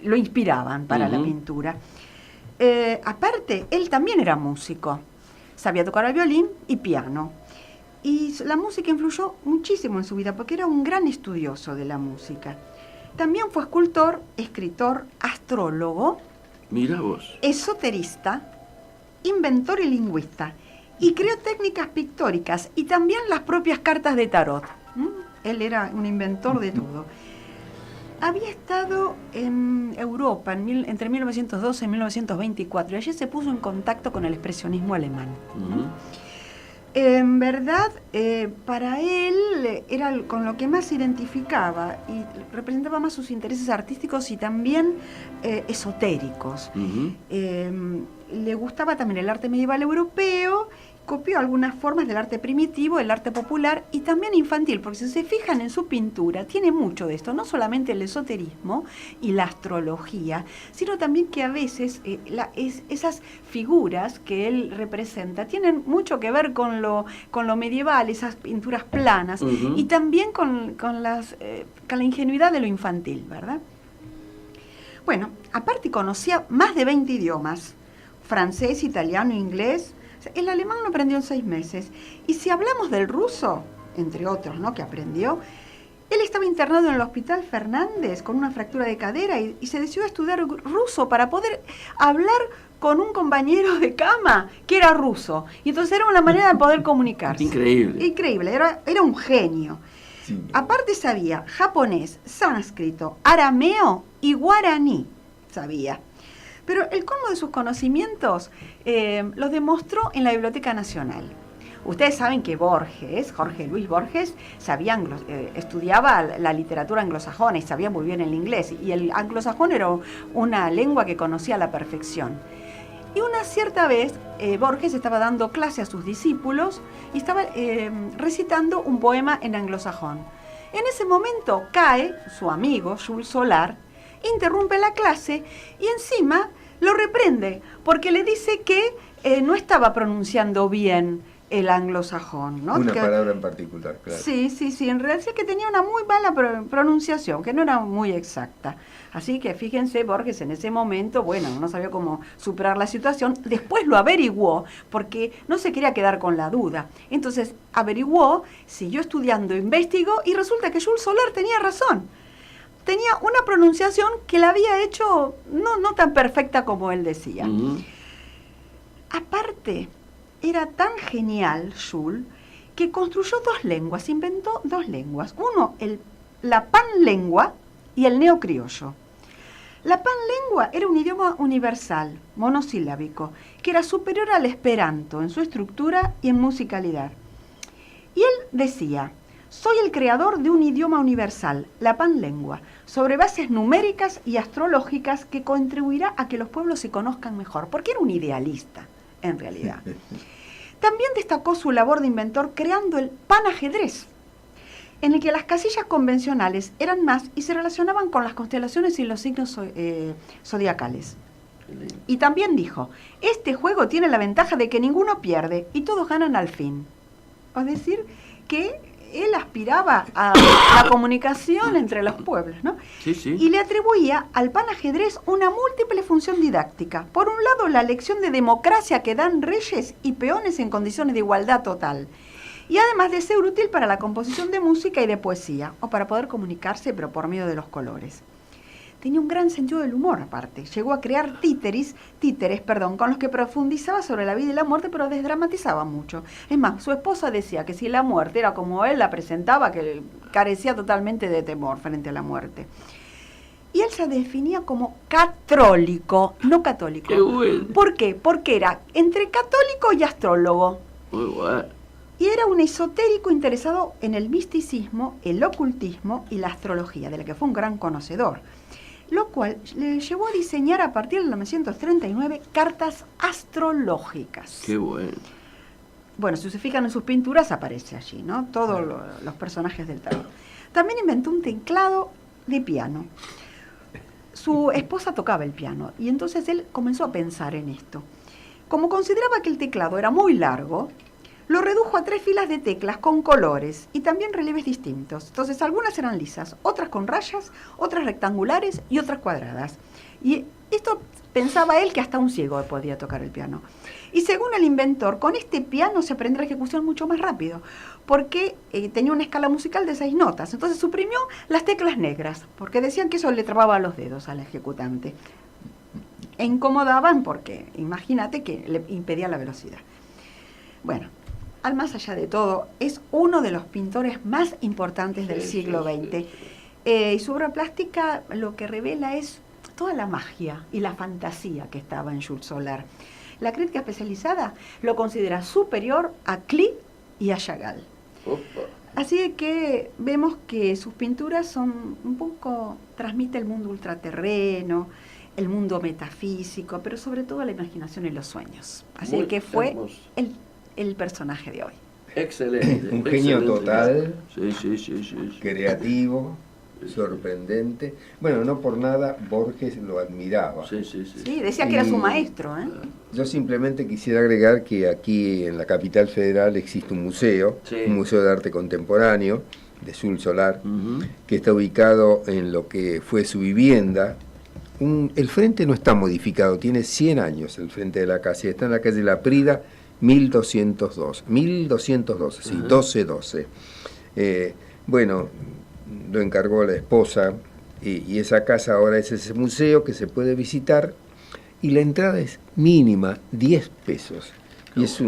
lo inspiraban para la pintura. Aparte, él también era músico. Sabía tocar el violín y piano. Y la música influyó muchísimo en su vida porque era un gran estudioso de la música. También fue escultor, escritor, astrólogo, Mira vos, esoterista, inventor y lingüista. Y creó técnicas pictóricas y también las propias cartas de tarot. Él era un inventor de todo. Había estado en Europa entre 1912 y 1924 y allí se puso en contacto con el expresionismo alemán. En verdad, para él era con lo que más se identificaba y representaba más sus intereses artísticos y también esotéricos. Le gustaba también el arte medieval europeo, copió algunas formas del arte primitivo, el arte popular y también infantil, porque si se fijan en su pintura, tiene mucho de esto, no solamente el esoterismo y la astrología, sino también que a veces esas figuras que él representa tienen mucho que ver con lo medieval, esas pinturas planas, y también con la ingenuidad de lo infantil, ¿verdad? Bueno, aparte conocía más de 20 idiomas, francés, italiano, inglés. El alemán lo aprendió en 6 meses. Y si hablamos del ruso, entre otros, ¿no?, que aprendió, él estaba internado en el Hospital Fernández con una fractura de cadera y se decidió a estudiar ruso para poder hablar con un compañero de cama que era ruso. Y entonces era una manera de poder comunicarse. Increíble. Increíble, era un genio. Sí. Aparte sabía japonés, sánscrito, arameo y guaraní. Sabía. Pero el colmo de sus conocimientos los demostró en la Biblioteca Nacional. Ustedes saben que Borges, Jorge Luis Borges, estudiaba la literatura anglosajona y sabía muy bien el inglés. Y el anglosajón era una lengua que conocía a la perfección. Y una cierta vez Borges estaba dando clase a sus discípulos y estaba recitando un poema en anglosajón. En ese momento cae su amigo Jules Solar, interrumpe la clase y encima lo reprende porque le dice que no estaba pronunciando bien el anglosajón, ¿no? Una palabra en particular, claro. Sí, en realidad que tenía una muy mala pronunciación, que no era muy exacta. Así que fíjense, Borges en ese momento, bueno, no sabía cómo superar la situación. Después lo averiguó, porque no se quería quedar con la duda. Entonces averiguó, siguió estudiando, investigó, y resulta que Jules Solar tenía razón. Tenía una pronunciación que la había hecho no tan perfecta como él decía. Aparte, era tan genial Jules que construyó 2 lenguas, inventó 2 lenguas. Uno, la panlengua y el neocriollo. La panlengua era un idioma universal, monosilábico, que era superior al esperanto en su estructura y en musicalidad. Y él decía: soy el creador de un idioma universal, la panlengua, sobre bases numéricas y astrológicas que contribuirá a que los pueblos se conozcan mejor, porque era un idealista, en realidad. También destacó su labor de inventor creando el panajedrez, en el que las casillas convencionales eran más y se relacionaban con las constelaciones y los signos zodiacales. Y también dijo: este juego tiene la ventaja de que ninguno pierde y todos ganan al fin. Es decir, que él aspiraba a la comunicación entre los pueblos, ¿no? Sí, sí. Y le atribuía al panajedrez una múltiple función didáctica. Por un lado, la lección de democracia que dan reyes y peones en condiciones de igualdad total. Y además de ser útil para la composición de música y de poesía, o para poder comunicarse, pero por medio de los colores. Tenía un gran sentido del humor, aparte. Llegó a crear títeres, con los que profundizaba sobre la vida y la muerte, pero desdramatizaba mucho. Es más, su esposa decía que si la muerte era como él la presentaba, que carecía totalmente de temor frente a la muerte. Y él se definía como catrólico, no católico. ¡Qué bueno! ¿Por qué? Porque era entre católico y astrólogo. Muy bueno. Y era un esotérico interesado en el misticismo, el ocultismo y la astrología, de la que fue un gran conocedor, lo cual le llevó a diseñar a partir de 1939 cartas astrológicas. ¡Qué bueno! Bueno, si se fijan en sus pinturas aparece allí, ¿no? Todos los personajes del tarot. También inventó un teclado de piano. Su esposa tocaba el piano y entonces él comenzó a pensar en esto. Como consideraba que el teclado era muy largo, lo redujo a 3 filas de teclas con colores y también relieves distintos. Entonces, algunas eran lisas, otras con rayas, otras rectangulares y otras cuadradas. Y esto pensaba él que hasta un ciego podía tocar el piano. Y según el inventor, con este piano se aprende la ejecución mucho más rápido, porque tenía una escala musical de 6 notas. Entonces suprimió las teclas negras, porque decían que eso le trababa los dedos al ejecutante. E incomodaban porque, imagínate, que le impedía la velocidad. Bueno, al más allá de todo, es uno de los pintores más importantes del siglo XX. Y su obra plástica lo que revela es toda la magia y la fantasía que estaba en Jules Solar. La crítica especializada lo considera superior a Klee y a Chagall. Opa. Así que vemos que sus pinturas son un poco, transmite el mundo ultraterreno, el mundo metafísico, pero sobre todo la imaginación y los sueños. Así Muy que fue hermoso. el personaje de hoy. Excelente. Un genio excelente. total. Sí. Creativo, sorprendente. Bueno, no por nada Borges lo admiraba. Sí. Sí, decía que era su maestro, ¿eh? Yo simplemente quisiera agregar que aquí en la capital federal existe un museo, Sí. un museo de arte contemporáneo de Jules Solar, Ujú. que está ubicado en lo que fue su vivienda. El frente no está modificado, tiene 100 años el frente de la casa, y está en la calle La Prida, 1212, sí, Ajá. 1212. Bueno, lo encargó la esposa y esa casa ahora es ese museo que se puede visitar y la entrada es mínima, 10 pesos. Y es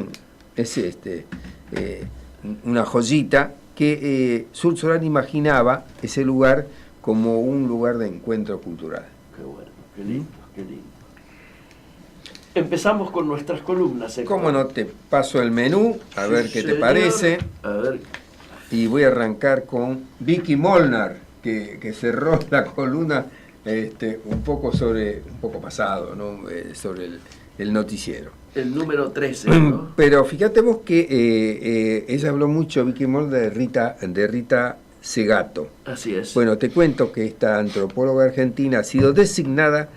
una joyita que Jules Solar imaginaba ese lugar como un lugar de encuentro cultural. Qué bueno, qué lindo, qué lindo. Empezamos con nuestras columnas. Héctor. ¿Cómo no? Te paso el menú, a ver qué te Señor. parece. A ver. Y voy a arrancar con Vicky Molnar, que cerró la columna un poco pasado, ¿no? Sobre el noticiero. El número 13, ¿no? Pero fíjate vos que ella habló mucho, Vicky Molnar, de Rita Segato. Así es. Bueno, te cuento que esta antropóloga argentina ha sido designada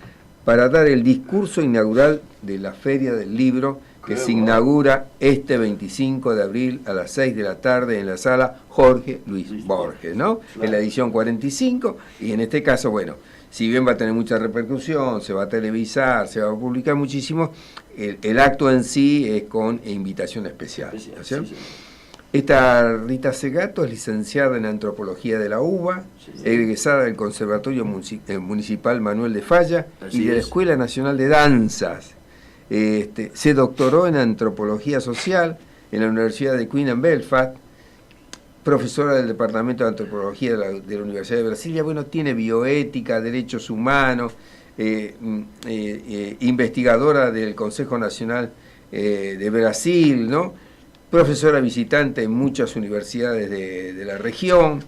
para dar el discurso inaugural de la Feria del Libro, que Qué se bueno. inaugura este 25 de abril a las 6 de la tarde en la sala Jorge Luis Luis Borges, ¿no? Claro. En la edición 45, y en este caso, bueno, si bien va a tener mucha repercusión, se va a televisar, se va a publicar muchísimo, el acto en sí es con invitación especial. Especial, ¿no es cierto? sí. Esta Rita Segato es licenciada en Antropología de la UBA, Sí. egresada del Conservatorio Municipal Manuel de Falla Así y de la es. Escuela Nacional de Danzas. Se doctoró en Antropología Social en la Universidad de Queen and Belfast, profesora del Departamento de Antropología de la Universidad de Brasilia. Bueno, tiene bioética, derechos humanos, investigadora del Consejo Nacional de Brasil, ¿no? Profesora visitante en muchas universidades de la región,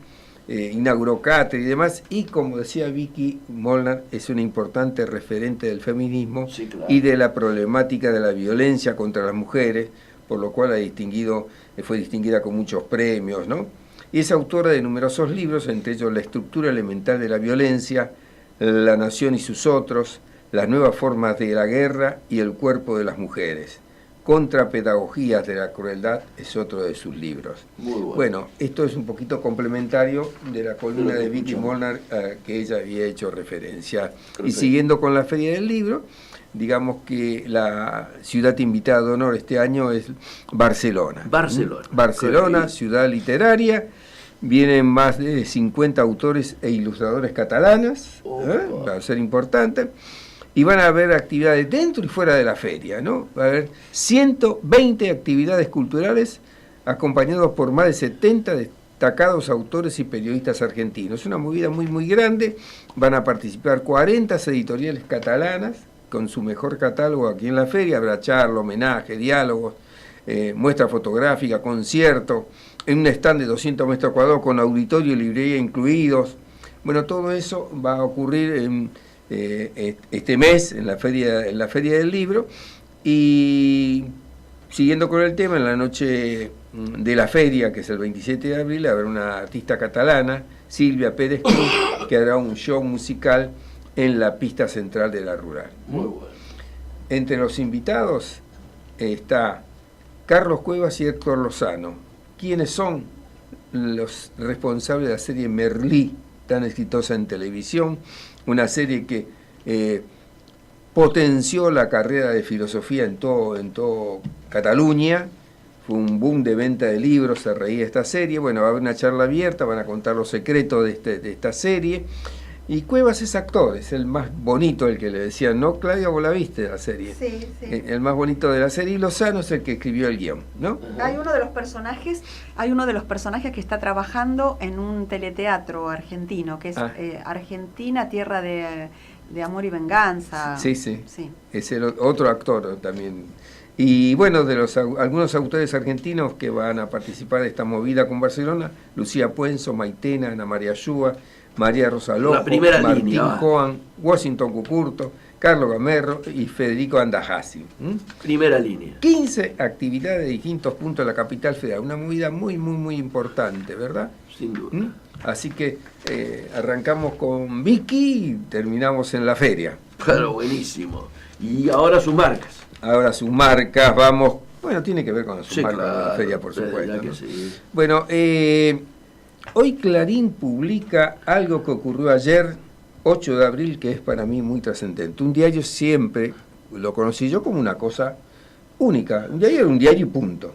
inauguró cátedra y demás, y como decía Vicky Molnar, es una importante referente del feminismo, sí, claro, y de la problemática de la violencia contra las mujeres, por lo cual fue distinguida con muchos premios, ¿no? Y es autora de numerosos libros, entre ellos La estructura elemental de la violencia, La nación y sus otros, Las nuevas formas de la guerra y El cuerpo de las mujeres. Contrapedagogías de la crueldad es otro de sus libros. Muy bueno. Bueno, esto es un poquito complementario de la columna de Vicky Molnar que ella había hecho referencia. Perfecto. Y siguiendo con la Feria del Libro, digamos que la ciudad invitada de honor este año es Barcelona. Barcelona, ciudad literaria. Vienen más de 50 autores e ilustradores catalanas, va a ser importante. Y van a haber actividades dentro y fuera de la feria, ¿no? Va a haber 120 actividades culturales acompañados por más de 70 destacados autores y periodistas argentinos. Es una movida muy, muy grande. Van a participar 40 editoriales catalanas con su mejor catálogo aquí en la feria. Habrá charla, homenaje, diálogos, muestra fotográfica, concierto, en un stand de 200 metros cuadrados con auditorio y librería incluidos. Bueno, todo eso va a ocurrir en este mes en la feria del libro. Y siguiendo con el tema, en la noche de la feria, que es el 27 de abril, habrá una artista catalana, Silvia Pérez Cruz, que hará un show musical en la pista central de la Rural. Muy bueno. Entre los invitados está Carlos Cuevas y Héctor Lozano, quienes son los responsables de la serie Merlí, tan exitosa en televisión, una serie que potenció la carrera de filosofía en todo Cataluña. Fue un boom de venta de libros, se reía esta serie. Bueno, va a haber una charla abierta, van a contar los secretos de esta serie. Y Cuevas es actor, es el más bonito, el que le decían, ¿no, Claudia? ¿Vos la viste la serie? Sí. El más bonito de la serie. Y Lozano es el que escribió el guión, ¿no? Hay uno de los personajes que está trabajando en un teleteatro argentino, que es Argentina, Tierra de Amor y Venganza. Sí. Es el otro actor también. Y bueno, de algunos autores argentinos que van a participar de esta movida con Barcelona, Lucía Puenzo, Maitena, Ana María Yúa, María Rosa Lojo, Martín Coan, Washington Cucurto, Carlos Gamerro y Federico Andajasi. Primera línea. 15 actividades de distintos puntos de la capital federal. Una movida muy, muy, muy importante, ¿verdad? Sin duda. Así que arrancamos con Vicky y terminamos en la feria. Claro, buenísimo. Y ahora sus marcas. Vamos. Bueno, tiene que ver con sus marcas de la feria, por supuesto, ¿no? Sí. Bueno, hoy Clarín publica algo que ocurrió ayer, 8 de abril, que es para mí muy trascendente. Un diario siempre lo conocí yo como una cosa única. Un diario era un diario y punto.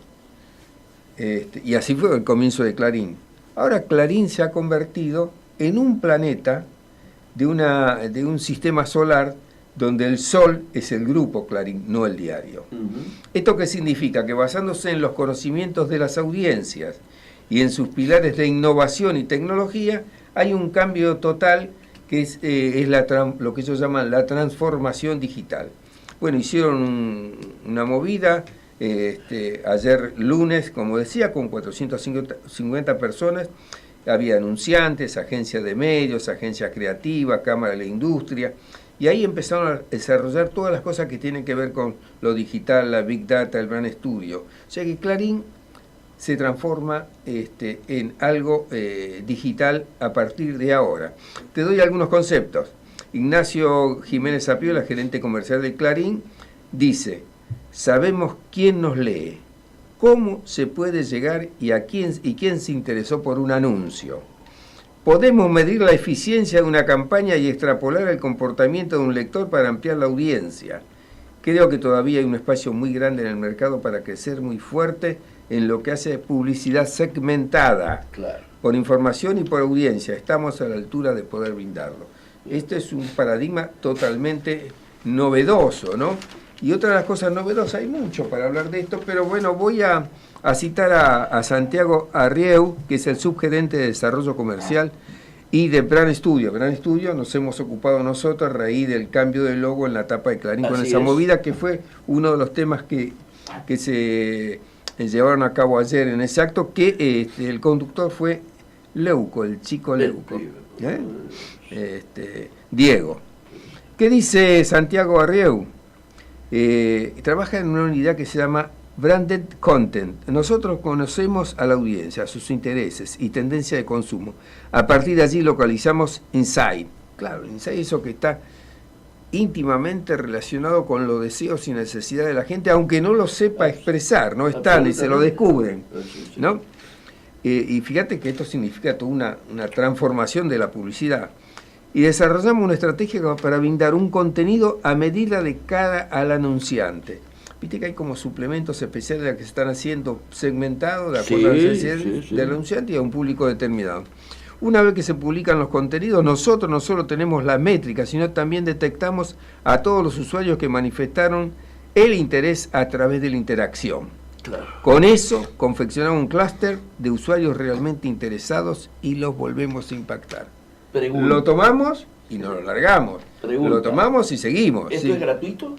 Y así fue el comienzo de Clarín. Ahora Clarín se ha convertido en un planeta de un sistema solar donde el Sol es el grupo Clarín, no el diario. ¿Esto qué significa? Que basándose en los conocimientos de las audiencias y en sus pilares de innovación y tecnología, hay un cambio total que es lo que ellos llaman la transformación digital. Bueno, hicieron una movida ayer lunes, como decía, con 450 personas. Había anunciantes, agencias de medios, agencias creativas, Cámara de la Industria, y ahí empezaron a desarrollar todas las cosas que tienen que ver con lo digital, la Big Data, el Gran Estudio. O sea que Clarín se transforma en algo digital a partir de ahora. Te doy algunos conceptos. Ignacio Jiménez Sapiola, gerente comercial de Clarín, dice: sabemos quién nos lee, cómo se puede llegar y quién se interesó por un anuncio. Podemos medir la eficiencia de una campaña y extrapolar el comportamiento de un lector para ampliar la audiencia. Creo que todavía hay un espacio muy grande en el mercado para crecer muy fuerte en lo que hace publicidad segmentada, claro, por información y por audiencia. Estamos a la altura de poder brindarlo. Este es un paradigma totalmente novedoso, ¿no? Y otra de las cosas novedosas, hay mucho para hablar de esto, pero bueno, voy a citar a Santiago Arrieu, que es el subgerente de Desarrollo Comercial y de Brand Studio. Brand Studio nos hemos ocupado nosotros a raíz del cambio del logo en la tapa de Clarín con esa movida, que fue uno de los temas que se llevaron a cabo ayer en ese acto, que el conductor fue Leuco, el chico Leuco, Diego. ¿Qué dice Santiago Arrieu? Trabaja en una unidad que se llama Branded Content. Nosotros conocemos a la audiencia, sus intereses y tendencia de consumo. A partir de allí localizamos Insight. Claro, Insight es eso que está íntimamente relacionado con los deseos y necesidades de la gente, aunque no lo sepa expresar, no están y se lo descubren, ¿no? Y fíjate que esto significa toda una transformación de la publicidad. Y desarrollamos una estrategia para brindar un contenido a medida de cara al anunciante. Viste que hay como suplementos especiales que se están haciendo segmentados de acuerdo a las necesidades del anunciante y a un público determinado. Una vez que se publican los contenidos, nosotros no solo tenemos la métrica, sino también detectamos a todos los usuarios que manifestaron el interés a través de la interacción. Claro. Con eso confeccionamos un clúster de usuarios realmente interesados y los volvemos a impactar. Pregunta. Lo tomamos y nos lo largamos. Pregunta. Lo tomamos y seguimos. ¿Esto es gratuito?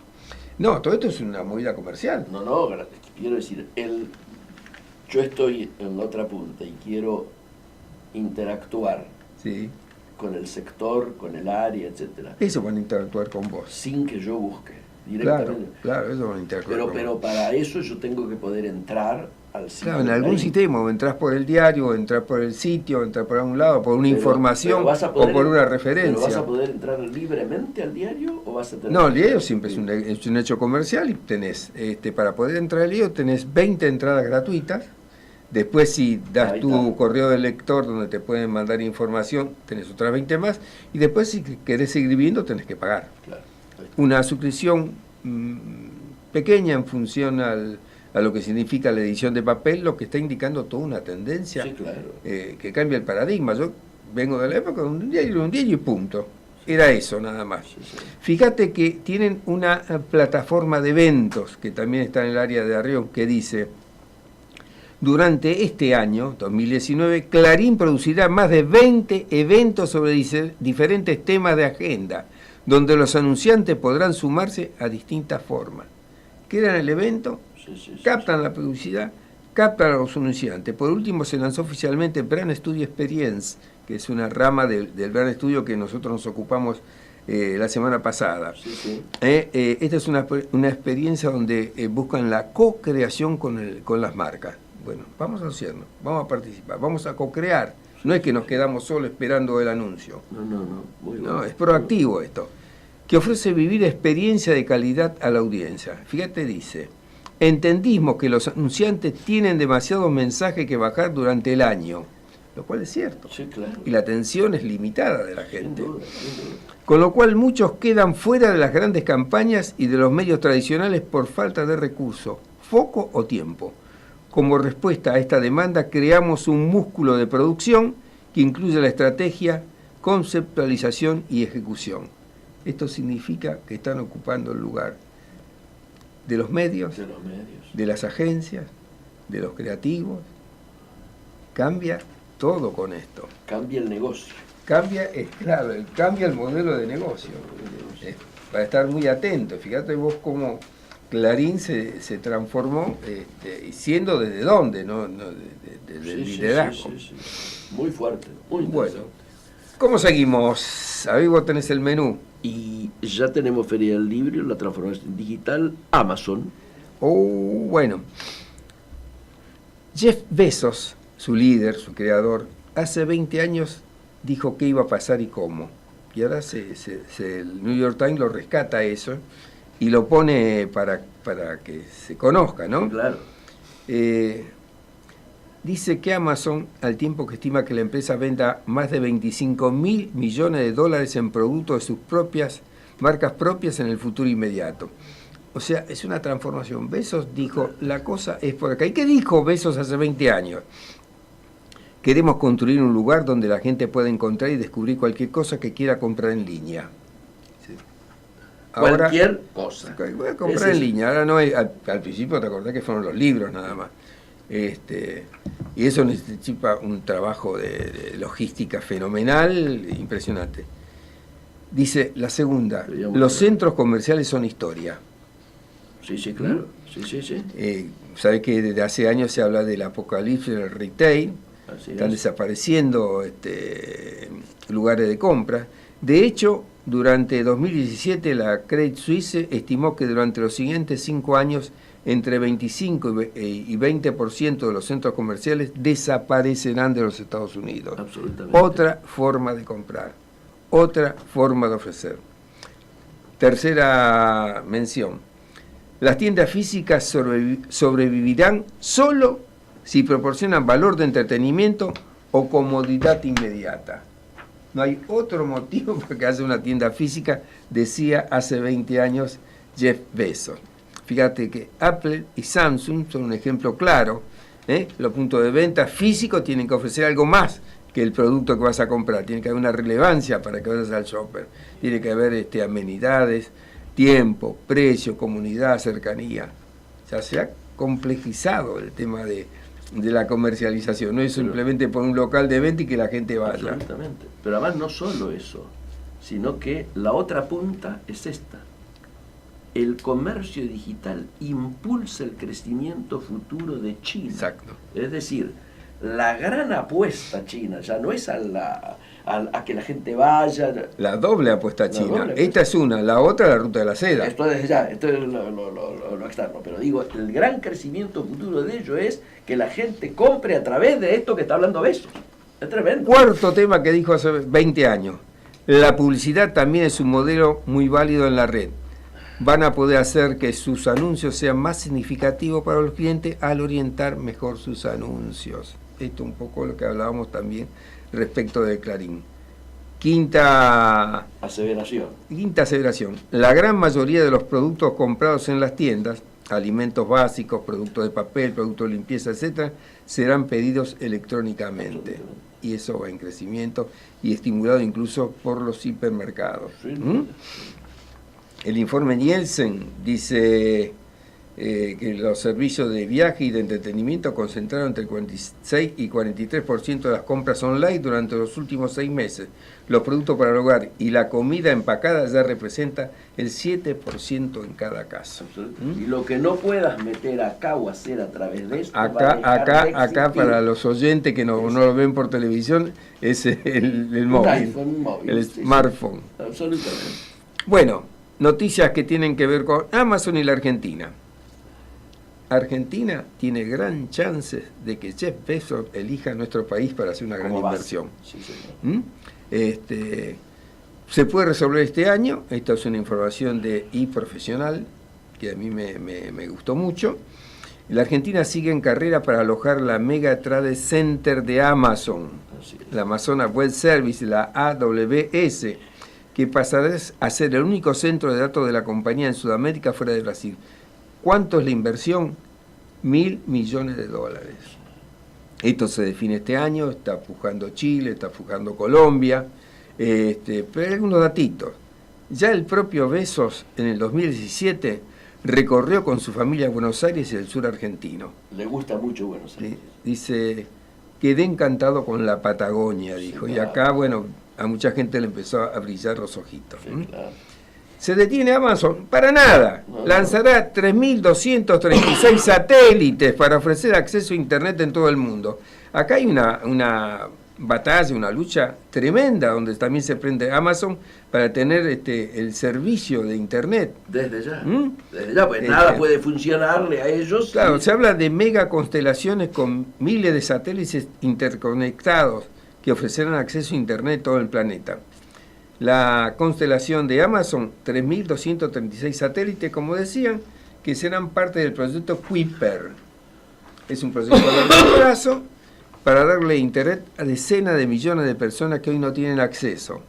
No, todo esto es una movida comercial. No, quiero decir, yo estoy en la otra punta y quiero interactuar con el sector, con el área, etcétera. Eso van a interactuar con vos. Sin que yo busque directamente. Claro, eso van a interactuar pero para eso yo tengo que poder entrar al sitio. Claro, en algún sistema, o entras por el diario, o entras por el sitio, o entras por algún lado, por una información o por una referencia. ¿Pero vas a poder entrar libremente al diario o vas a tener...? No, el diario siempre es un hecho comercial y tenés, para poder entrar al diario tenés 20 entradas gratuitas. Después si das tu correo de lector donde te pueden mandar información, tenés otras 20 más. Y después si querés seguir viendo tenés que pagar. Claro. Una suscripción pequeña en función a lo que significa la edición de papel, lo que está indicando toda una tendencia que cambia el paradigma. Yo vengo de la época de un diario y punto. Era eso nada más. Fíjate que tienen una plataforma de eventos que también está en el área de Arrieu, que dice: durante este año, 2019, Clarín producirá más de 20 eventos sobre diferentes temas de agenda, donde los anunciantes podrán sumarse a distintas formas. Crean el evento, captan la publicidad, captan a los anunciantes. Por último, se lanzó oficialmente Brand Studio Experience, que es una rama del Brand Studio que nosotros nos ocupamos la semana pasada. Esta es una experiencia donde buscan la co-creación con las marcas. Bueno, vamos a hacerlo, vamos a participar, vamos a co-crear. No es que nos quedamos solo esperando el anuncio. No, es proactivo esto. Que ofrece vivir experiencia de calidad a la audiencia. Fíjate, dice: entendimos que los anunciantes tienen demasiados mensajes que bajar durante el año, lo cual es cierto. Sí, claro. Y la atención es limitada de la gente. Sin duda. Con lo cual muchos quedan fuera de las grandes campañas y de los medios tradicionales por falta de recursos, foco o tiempo. Como respuesta a esta demanda, creamos un músculo de producción que incluye la estrategia, conceptualización y ejecución. Esto significa que están ocupando el lugar de los medios, de las agencias, de los creativos. Cambia todo con esto. Cambia el negocio. Cambia el modelo de negocio. Para estar muy atento. Fíjate vos cómo Clarín se transformó, siendo desde dónde, ¿no? Desde el liderazgo. Sí. Muy fuerte, muy bueno. ¿Cómo seguimos? Ahí vos tenés el menú. Y ya tenemos Feria del Libro, la transformación digital, Amazon. Bueno. Jeff Bezos, su líder, su creador, hace 20 años dijo qué iba a pasar y cómo. Y ahora el New York Times lo rescata eso y lo pone para que se conozca, ¿no? Claro. Dice que Amazon, al tiempo que estima que la empresa venda más de $25.000 millones en productos de sus propias marcas propias en el futuro inmediato. O sea, es una transformación. Bezos dijo, la cosa es por acá. ¿Y qué dijo Bezos hace 20 años? Queremos construir un lugar donde la gente pueda encontrar y descubrir cualquier cosa que quiera comprar en línea. Ahora, cualquier cosa. Voy a comprar en línea. Ahora no es, al principio te acordás que fueron los libros nada más. Y eso necesita un trabajo de logística fenomenal, impresionante. Dice la segunda, los centros comerciales son historia. Sí, sí, claro. Sí. Sabe que desde hace años se habla del apocalipsis del retail. Están desapareciendo lugares de compra. De hecho, durante 2017 la Credit Suisse estimó que durante los siguientes 5 años entre 25 y 20% de los centros comerciales desaparecerán de los Estados Unidos. Absolutamente. Otra forma de comprar, otra forma de ofrecer. Tercera mención. Las tiendas físicas sobrevivirán solo si proporcionan valor de entretenimiento o comodidad inmediata. No hay otro motivo para que haya una tienda física, decía hace 20 años Jeff Bezos. Fíjate que Apple y Samsung son un ejemplo claro. Los puntos de venta físicos tienen que ofrecer algo más que el producto que vas a comprar. Tiene que haber una relevancia para que vayas al shopper. Tiene que haber amenidades, tiempo, precio, comunidad, cercanía. O sea, se ha complejizado el tema de la comercialización. No es simplemente por un local de venta y que la gente vaya. Absolutamente. Pero además no solo eso, sino que la otra punta es esta. El comercio digital impulsa el crecimiento futuro de China. Exacto. Es decir, la gran apuesta china ya no es a que la gente vaya. La doble apuesta china. Esta es una, la otra la ruta de la seda. Esto es lo externo. Pero digo, el gran crecimiento futuro de ello es que la gente compre a través de esto que está hablando Bezos. Es tremendo. Cuarto tema que dijo hace 20 años. La publicidad también es un modelo muy válido en la red. Van a poder hacer que sus anuncios sean más significativos para los clientes al orientar mejor sus anuncios. Esto un poco lo que hablábamos también respecto de Clarín. Quinta aseveración. La gran mayoría de los productos comprados en las tiendas, alimentos básicos, productos de papel, productos de limpieza, etcétera, serán pedidos electrónicamente. Y eso va en crecimiento y estimulado incluso por los hipermercados. El informe Nielsen dice que los servicios de viaje y de entretenimiento concentraron entre el 46 y 43% de las compras online durante los últimos 6 meses. Los productos para el hogar y la comida empacada ya representa el 7% en cada caso. Y lo que no puedas meter acá o hacer a través de esto... Acá para los oyentes que no lo ven por televisión, es el móvil, el smartphone. Absolutamente. Bueno, noticias que tienen que ver con Amazon y la Argentina. Argentina tiene gran chance de que Jeff Bezos elija nuestro país para hacer una gran inversión. Sí, se puede resolver este año. Esta es una información de iProfesional que a mí me gustó mucho. La Argentina sigue en carrera para alojar la Mega Trade Center de Amazon, la Amazon Web Service, la AWS, que pasará a ser el único centro de datos de la compañía en Sudamérica fuera de Brasil. ¿Cuánto es la inversión? $1.000 millones. Esto se define este año, está pujando Chile, está pujando Colombia, pero hay algunos datitos. Ya el propio Bezos en el 2017 recorrió con su familia Buenos Aires y el sur argentino. Le gusta mucho Buenos Aires. Dice, quedé encantado con la Patagonia, dijo, y acá, bueno, a mucha gente le empezó a brillar los ojitos. Claro. ¿Se detiene Amazon? Para nada. Lanzará 3.236 satélites para ofrecer acceso a Internet en todo el mundo. Acá hay una batalla, una lucha tremenda, donde también se prende Amazon para tener el servicio de Internet. Desde ya, pues nada puede funcionarle a ellos. Claro, se habla de mega constelaciones con miles de satélites interconectados que ofrecerán acceso a Internet en todo el planeta. La constelación de Amazon, 3.236 satélites, como decían, que serán parte del proyecto Kuiper. Es un proyecto a largo plazo para darle internet a decenas de millones de personas que hoy no tienen acceso.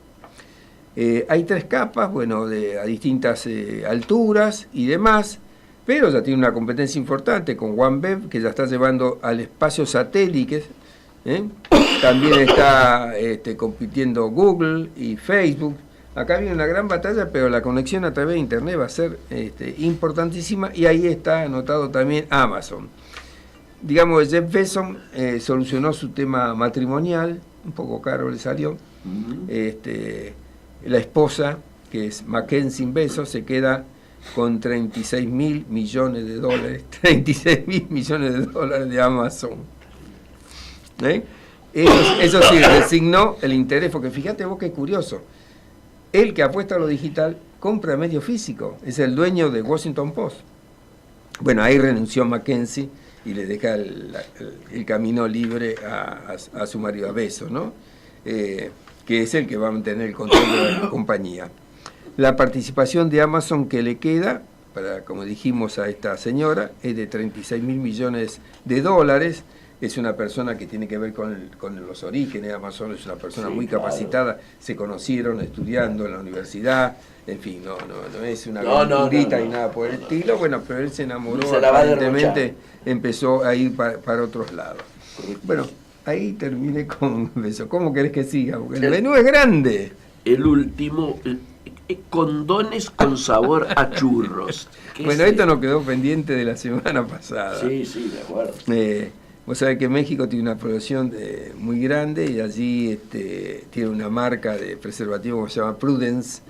Hay 3 capas, bueno, a distintas alturas y demás, pero ya tiene una competencia importante con OneWeb, que ya está llevando al espacio satélites. También está compitiendo Google y Facebook. Acá viene una gran batalla, pero la conexión a través de Internet va a ser importantísima, y ahí está anotado también Amazon. digamos, Jeff Bezos solucionó su tema matrimonial, un poco caro le salió. La esposa, que es Mackenzie Bezos, se queda con 36.000 millones de dólares, 36.000 millones de dólares de Amazon. Eso sí, designó el interés, porque fíjate vos qué curioso. Él que apuesta a lo digital, compra medio físico, es el dueño de Washington Post. Bueno, ahí renunció Mackenzie y le deja el camino libre a su marido, a Bezos, ¿no? Que es el que va a mantener el control de la compañía. La participación de Amazon que le queda, como dijimos a esta señora, es de 36.000 millones de dólares. Es una persona que tiene que ver con los orígenes. Amazon es una persona muy capacitada, se conocieron estudiando en la universidad, en fin, no es una aventurita y nada por el estilo. Bueno, pero él se enamoró, aparentemente empezó a ir para otros lados. Bueno, ahí terminé con eso. ¿Cómo querés que siga? Porque el menú es grande. El último, condones con sabor a churros. Bueno, esto nos quedó pendiente de la semana pasada. Sí, de acuerdo. Vos sabés que México tiene una población muy grande y allí tiene una marca de preservativo que se llama Prudence,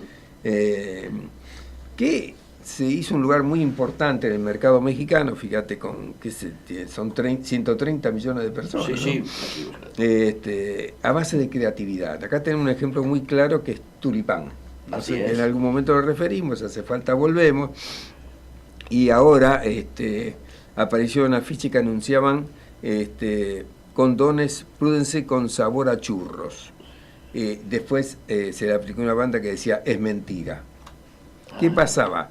que se hizo un lugar muy importante en el mercado mexicano, fíjate, son 130 millones de personas, sí, ¿no? A base de creatividad. Acá tenemos un ejemplo muy claro que es Tulipán. Así es. En algún momento lo referimos, hace falta volvemos, y ahora apareció una afiche que anunciaban condones Prudence con sabor a churros. Después se le aplicó una banda que decía es mentira. ¿Qué pasaba?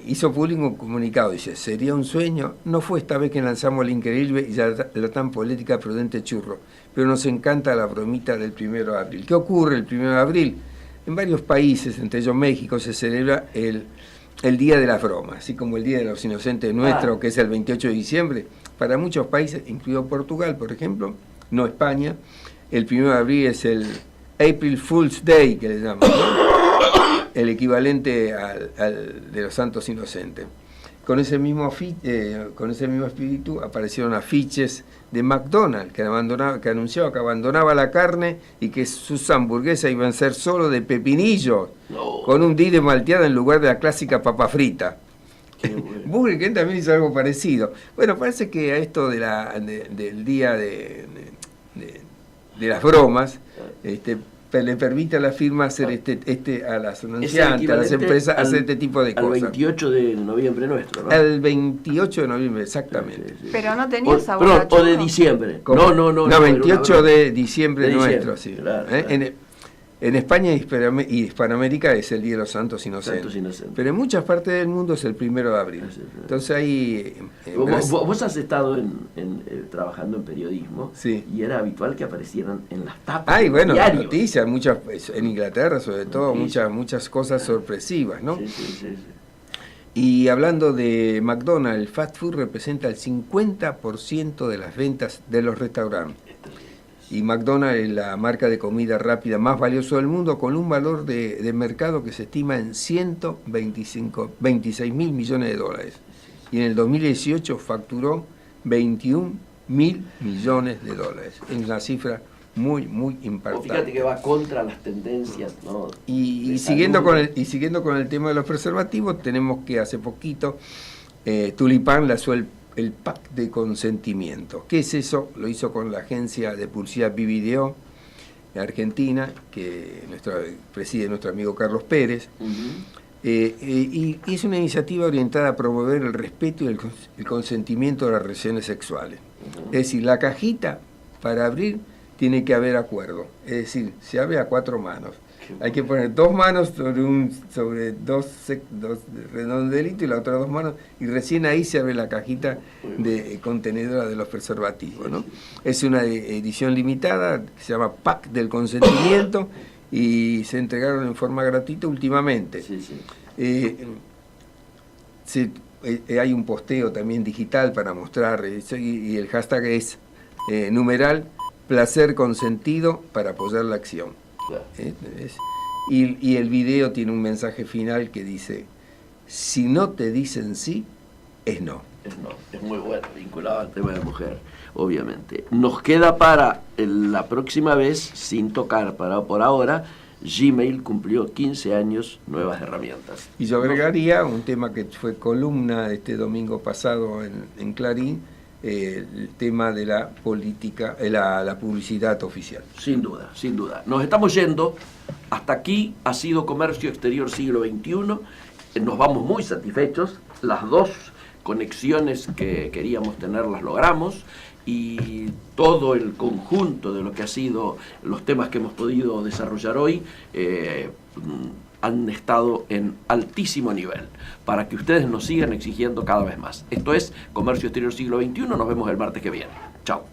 Hizo público un comunicado, dice, ¿sería un sueño? No fue esta vez que lanzamos la increíble y la tan política Prudente churro, pero nos encanta la bromita del 1 de abril. ¿Qué ocurre el 1 de abril? En varios países, entre ellos México, se celebra el Día de las Bromas, así como el Día de los Inocentes nuestro, que es el 28 de diciembre. Para muchos países, incluido Portugal, por ejemplo, no España, el 1 de abril es el April Fool's Day, que le llaman, ¿no? El equivalente al de los Santos Inocentes. Con ese mismo espíritu aparecieron afiches de McDonald's que anunciaba que abandonaba la carne y que sus hamburguesas iban a ser solo de pepinillos, con un dile malteada en lugar de la clásica papa frita. Bueno. Burger King también hizo algo parecido. Bueno, parece que a esto del día de las bromas, le permite a la firma hacer a las anunciantes, a las empresas, hacer este tipo de cosas. Al 28 de noviembre nuestro, ¿no? Al 28 de noviembre, exactamente. Sí. Pero no tenía sabor a churro. O de diciembre. ¿Cómo? No, 28 de diciembre nuestro, sí. Claro. En España y Hispanoamérica es el Día de los Santos Inocentes. Pero en muchas partes del mundo es el 1 de abril. Entonces ahí... Vos has estado trabajando en periodismo, sí, y era habitual que aparecieran en las tapas. Bueno, las noticias, en Inglaterra sobre todo, muchas cosas sorpresivas, ¿no? Sí. Y hablando de McDonald's, el fast food representa el 50% de las ventas de los restaurantes. Y McDonald's es la marca de comida rápida más valiosa del mundo, con un valor de mercado que se estima en 26.000 millones de dólares. Y en el 2018 facturó 21.000 millones de dólares. Es una cifra muy, muy impactante. Fíjate que va contra las tendencias, ¿no? Y siguiendo con el tema de los preservativos, tenemos que hace poquito Tulipán lanzó el pack de consentimiento. ¿Qué es eso? Lo hizo con la agencia de publicidad Vivideo de Argentina, que preside nuestro amigo Carlos Pérez. Y es una iniciativa orientada a promover el respeto y el consentimiento de las relaciones sexuales. Es decir, la cajita para abrir tiene que haber acuerdo. Es decir, se abre a 4 manos. Hay que poner 2 manos sobre dos redondelitos y las otras 2 manos, y recién ahí se abre la cajita contenedora de los preservativos, ¿no? Es una edición limitada que se llama Pack del Consentimiento y se entregaron en forma gratuita últimamente. Hay un posteo también digital para mostrar eso, y el hashtag es numeral placer consentido para apoyar la acción. Claro. Y el video tiene un mensaje final que dice: si no te dicen sí, es no. Es muy bueno, vinculado al tema de mujer, obviamente. Nos queda para la próxima vez, sin tocar por ahora, Gmail cumplió 15 años, nuevas herramientas. Y yo agregaría un tema que fue columna este domingo pasado en Clarín, el tema de la política, la publicidad oficial. Sin duda, sin duda. Nos estamos yendo. Hasta aquí ha sido Comercio Exterior Siglo XXI. Nos vamos muy satisfechos. Las dos conexiones que queríamos tener las logramos, y todo el conjunto de lo que ha sido los temas que hemos podido desarrollar hoy han estado en altísimo nivel para que ustedes nos sigan exigiendo cada vez más. Esto es Comercio Exterior Siglo XXI. Nos vemos el martes que viene. Chao.